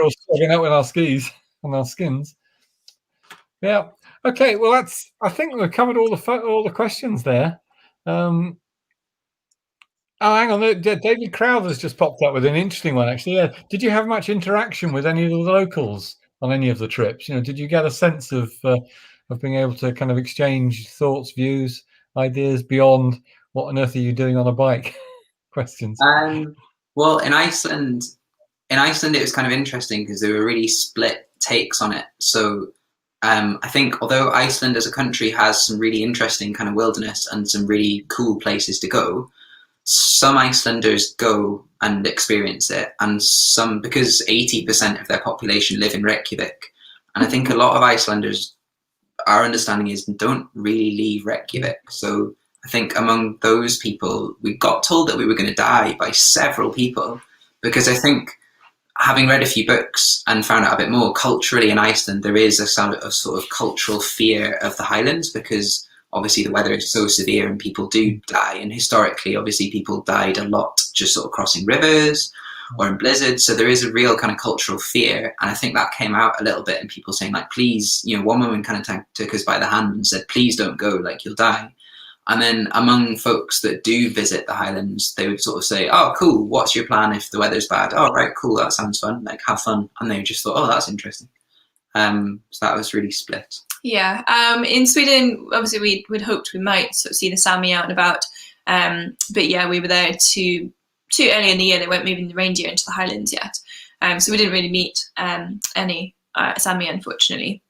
all struggling out with our skis and our skins. Yeah. Okay. Well, I think we've covered all the questions there. Oh, hang on. David Crowther's just popped up with an interesting one, actually. Yeah. Did you have much interaction with any of the locals on any of the trips? Did you get a sense of being able to kind of exchange thoughts, views, ideas beyond what on earth are you doing on a bike? Questions. Well, in Iceland, it was kind of interesting because there were really split takes on it. So I think although Iceland as a country has some really interesting kind of wilderness and some really cool places to go, some Icelanders go and experience it, and some, because 80% of their population live in Reykjavik, and I think a lot of Icelanders, our understanding is, don't really leave Reykjavik. So I think among those people, we got told that we were going to die by several people, because I think, having read a few books and found out a bit more, culturally in Iceland there is a sort of cultural fear of the Highlands, because obviously the weather is so severe and people do die, and historically obviously people died a lot just sort of crossing rivers or in blizzards, so there is a real kind of cultural fear. And I think that came out a little bit, and people saying like, please, one woman kind of took us by the hand and said, please don't go, like you'll die. And then among folks that do visit the Highlands, they would sort of say, oh cool, what's your plan if the weather's bad? Oh right, cool, that sounds fun, like have fun. And they just thought, oh, that's interesting. So that was really split. Yeah, in Sweden, obviously we'd hoped we might sort of see the Sami out and about, but yeah, we were there too early in the year. They weren't moving the reindeer into the Highlands yet, so we didn't really meet any Sami, unfortunately.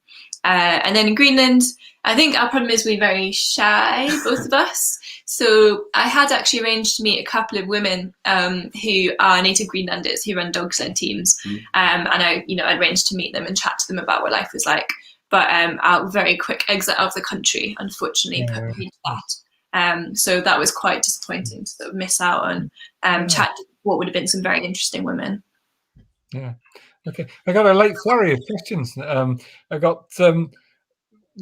And then in Greenland, I think our problem is we're very shy, both of us. So I had actually arranged to meet a couple of women who are native Greenlanders who run dog sled teams, and I'd arranged to meet them and chat to them about what life was like. But our very quick exit out of the country, unfortunately, put me to that. So that was quite disappointing to sort of miss out on chat to what would have been some very interesting women. Yeah. Okay. I got a late flurry of questions. I got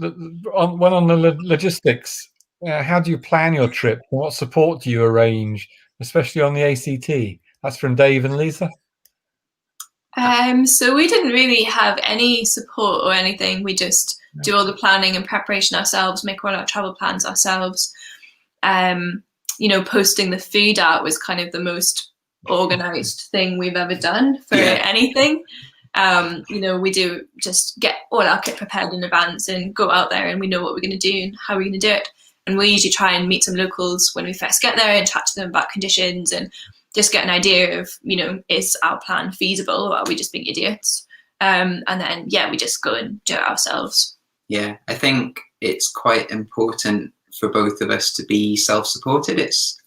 on the logistics. How do you plan your trip? And what support do you arrange, especially on the ACT? That's from Dave and Lisa. So we didn't really have any support or anything. We just do all the planning and preparation ourselves, make all our travel plans ourselves. Posting the food out was kind of the most organized thing we've ever done for anything. We do just get all our kit prepared in advance and go out there, and we know what we're going to do and how we're going to do it. And we usually try and meet some locals when we first get there and chat to them about conditions and just get an idea of, is our plan feasible, or are we just being idiots? And then, we just go and do it ourselves. Yeah, I think it's quite important for both of us to be self-supported. It's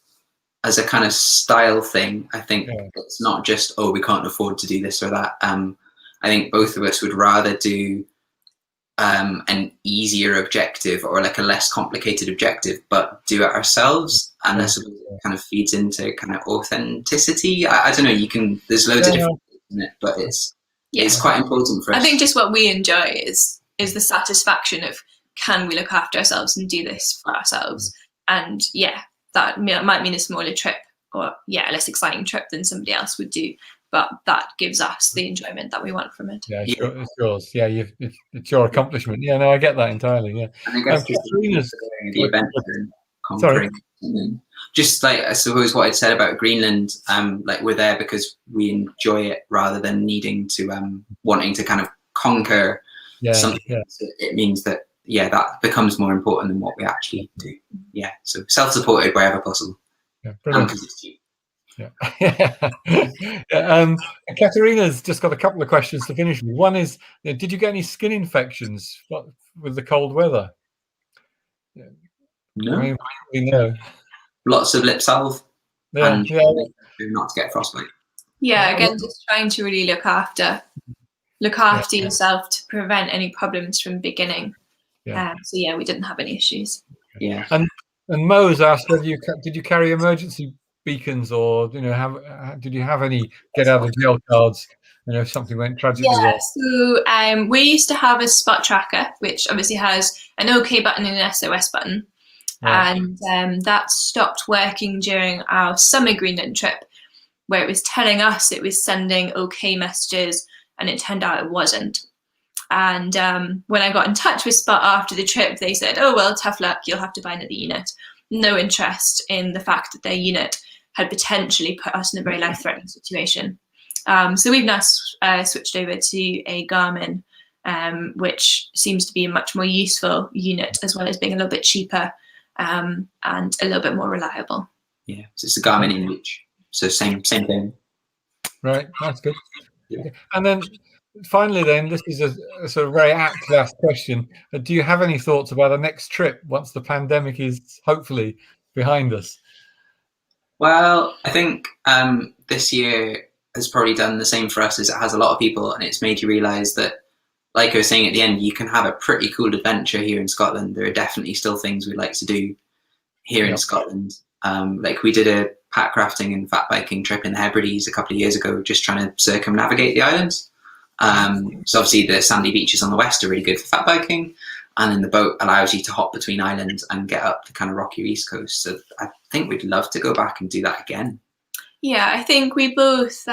as a kind of style thing. I think it's not just, we can't afford to do this or that. I think both of us would rather do an easier objective or like a less complicated objective, but do it ourselves. And I suppose it kind of feeds into kind of authenticity. I don't know, there's loads of different things in it, but it's quite important for us. I think just what we enjoy is the satisfaction of, can we look after ourselves and do this for ourselves? And that might mean a smaller trip or a less exciting trip than somebody else would do, but that gives us the enjoyment that we want from it. It's yours. It's your accomplishment. I get that entirely. And I guess the adventure and conquering. Just like, I suppose what I'd said about Greenland, like we're there because we enjoy it rather than needing to wanting to kind of conquer something. So it means that that becomes more important than what we actually do. So self-supported wherever possible. Because it's cheap. Katerina's just got a couple of questions to finish with. One is, did you get any skin infections with the cold weather? No. No. Lots of lip salve. And not to get frostbite. Again, just trying to really look after yourself to prevent any problems from beginning. We didn't have any issues. And Mo's asked whether did you carry emergency beacons, or did you have any get out of jail cards if something went tragically wrong? So we used to have a spot tracker, which obviously has an OK button and an SOS button, and that stopped working during our summer Greenland trip, where it was telling us it was sending OK messages, and it turned out it wasn't. And when I got in touch with Spot after the trip, they said, "Oh well, tough luck, you'll have to buy another unit." No interest in the fact that their unit had potentially put us in a very life-threatening situation. So we've now switched over to a Garmin, which seems to be a much more useful unit, as well as being a little bit cheaper and a little bit more reliable. So it's a Garmin InReach. So same thing. Right, that's good. And then finally, this is a sort of very apt last question. Do you have any thoughts about a next trip once the pandemic is hopefully behind us? Well, I think this year has probably done the same for us as it has a lot of people, and it's made you realise that, like I was saying at the end, you can have a pretty cool adventure here in Scotland. There are definitely still things we'd like to do here in Scotland. Like we did a pack rafting and fat biking trip in the Hebrides a couple of years ago, just trying to circumnavigate the islands. So obviously the sandy beaches on the west are really good for fat biking, and then the boat allows you to hop between islands and get up the kind of rocky east coast. So I think we'd love to go back and do that again. I think we're both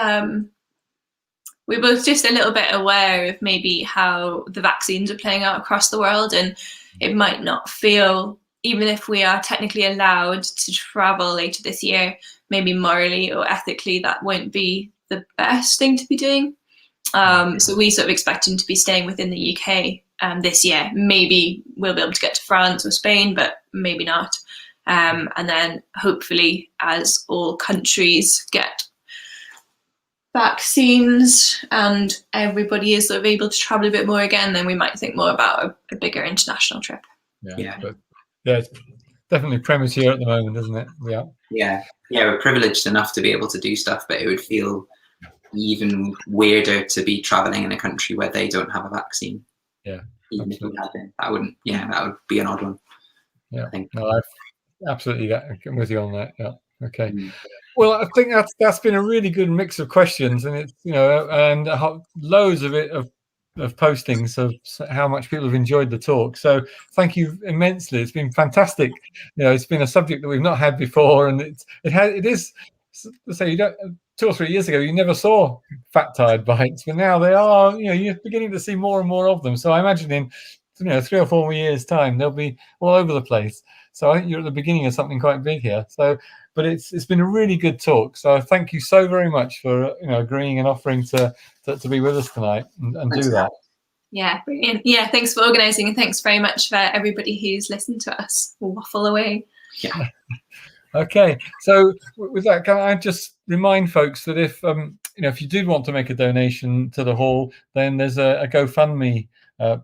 just a little bit aware of maybe how the vaccines are playing out across the world, and it might not feel, even if we are technically allowed to travel later this year, maybe morally or ethically that won't be the best thing to be doing. So we sort of expecting to be staying within the UK this year. Maybe we'll be able to get to France or Spain, but maybe not. And then hopefully, as all countries get vaccines and everybody is sort of able to travel a bit more again, then we might think more about a bigger international trip. It's definitely premature at the moment, isn't it? We're privileged enough to be able to do stuff, but it would feel even weirder to be traveling in a country where they don't have a vaccine. Even if we had it, that would be an odd one. I think. No, I absolutely I'm with you on that. Okay. Well, I think that's been a really good mix of questions, and it's and loads of it have postings of how much people have enjoyed the talk. So thank you immensely. It's been fantastic. It's been a subject that we've not had before, and it is. So you don't. 2 or 3 years ago, you never saw fat tide bites, but now they are. You're beginning to see more and more of them. So I imagine in 3 or 4 more years' time, they'll be all over the place. So I think you're at the beginning of something quite big here. So, but it's been a really good talk. So thank you so very much for agreeing and offering to be with us tonight and do that. Yeah, brilliant. Yeah, thanks for organising, and thanks very much for everybody who's listened to us waffle away. Yeah. Okay, so with that, can I just remind folks that if if you did want to make a donation to the hall, then there's a GoFundMe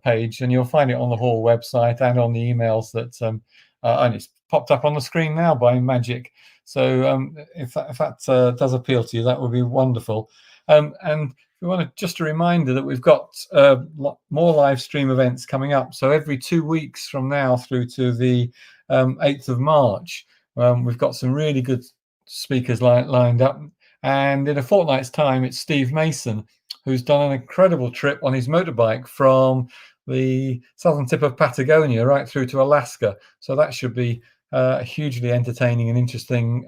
page, and you'll find it on the hall website and on the emails that and it's popped up on the screen now by magic. So if that does appeal to you, that would be wonderful. And we want just a reminder that we've got more live stream events coming up. So every 2 weeks from now through to the 8th of March, we've got some really good speakers lined up. And in a fortnight's time, it's Steve Mason, who's done an incredible trip on his motorbike from the southern tip of Patagonia right through to Alaska. So that should be a hugely entertaining and interesting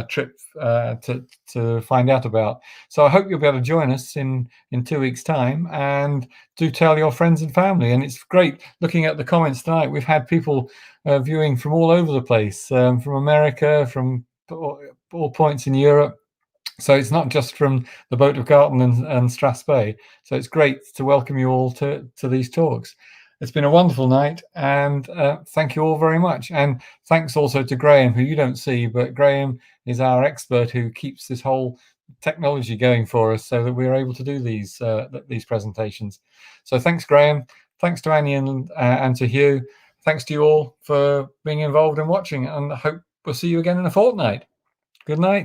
trip to find out about. So I hope you'll be able to join us in 2 weeks' time, and do tell your friends and family. And it's great looking at the comments tonight. We've had people viewing from all over the place, from America, from all points in Europe. So it's not just from the boat of Garten and Strathspey. So it's great to welcome you all to these talks. It's been a wonderful night, and thank you all very much. And thanks also to Graham, who you don't see, but Graham is our expert who keeps this whole technology going for us so that we're able to do these presentations. So thanks, Graham. Thanks to Annie and to Hugh. Thanks to you all for being involved and watching, and I hope we'll see you again in a fortnight. Good night.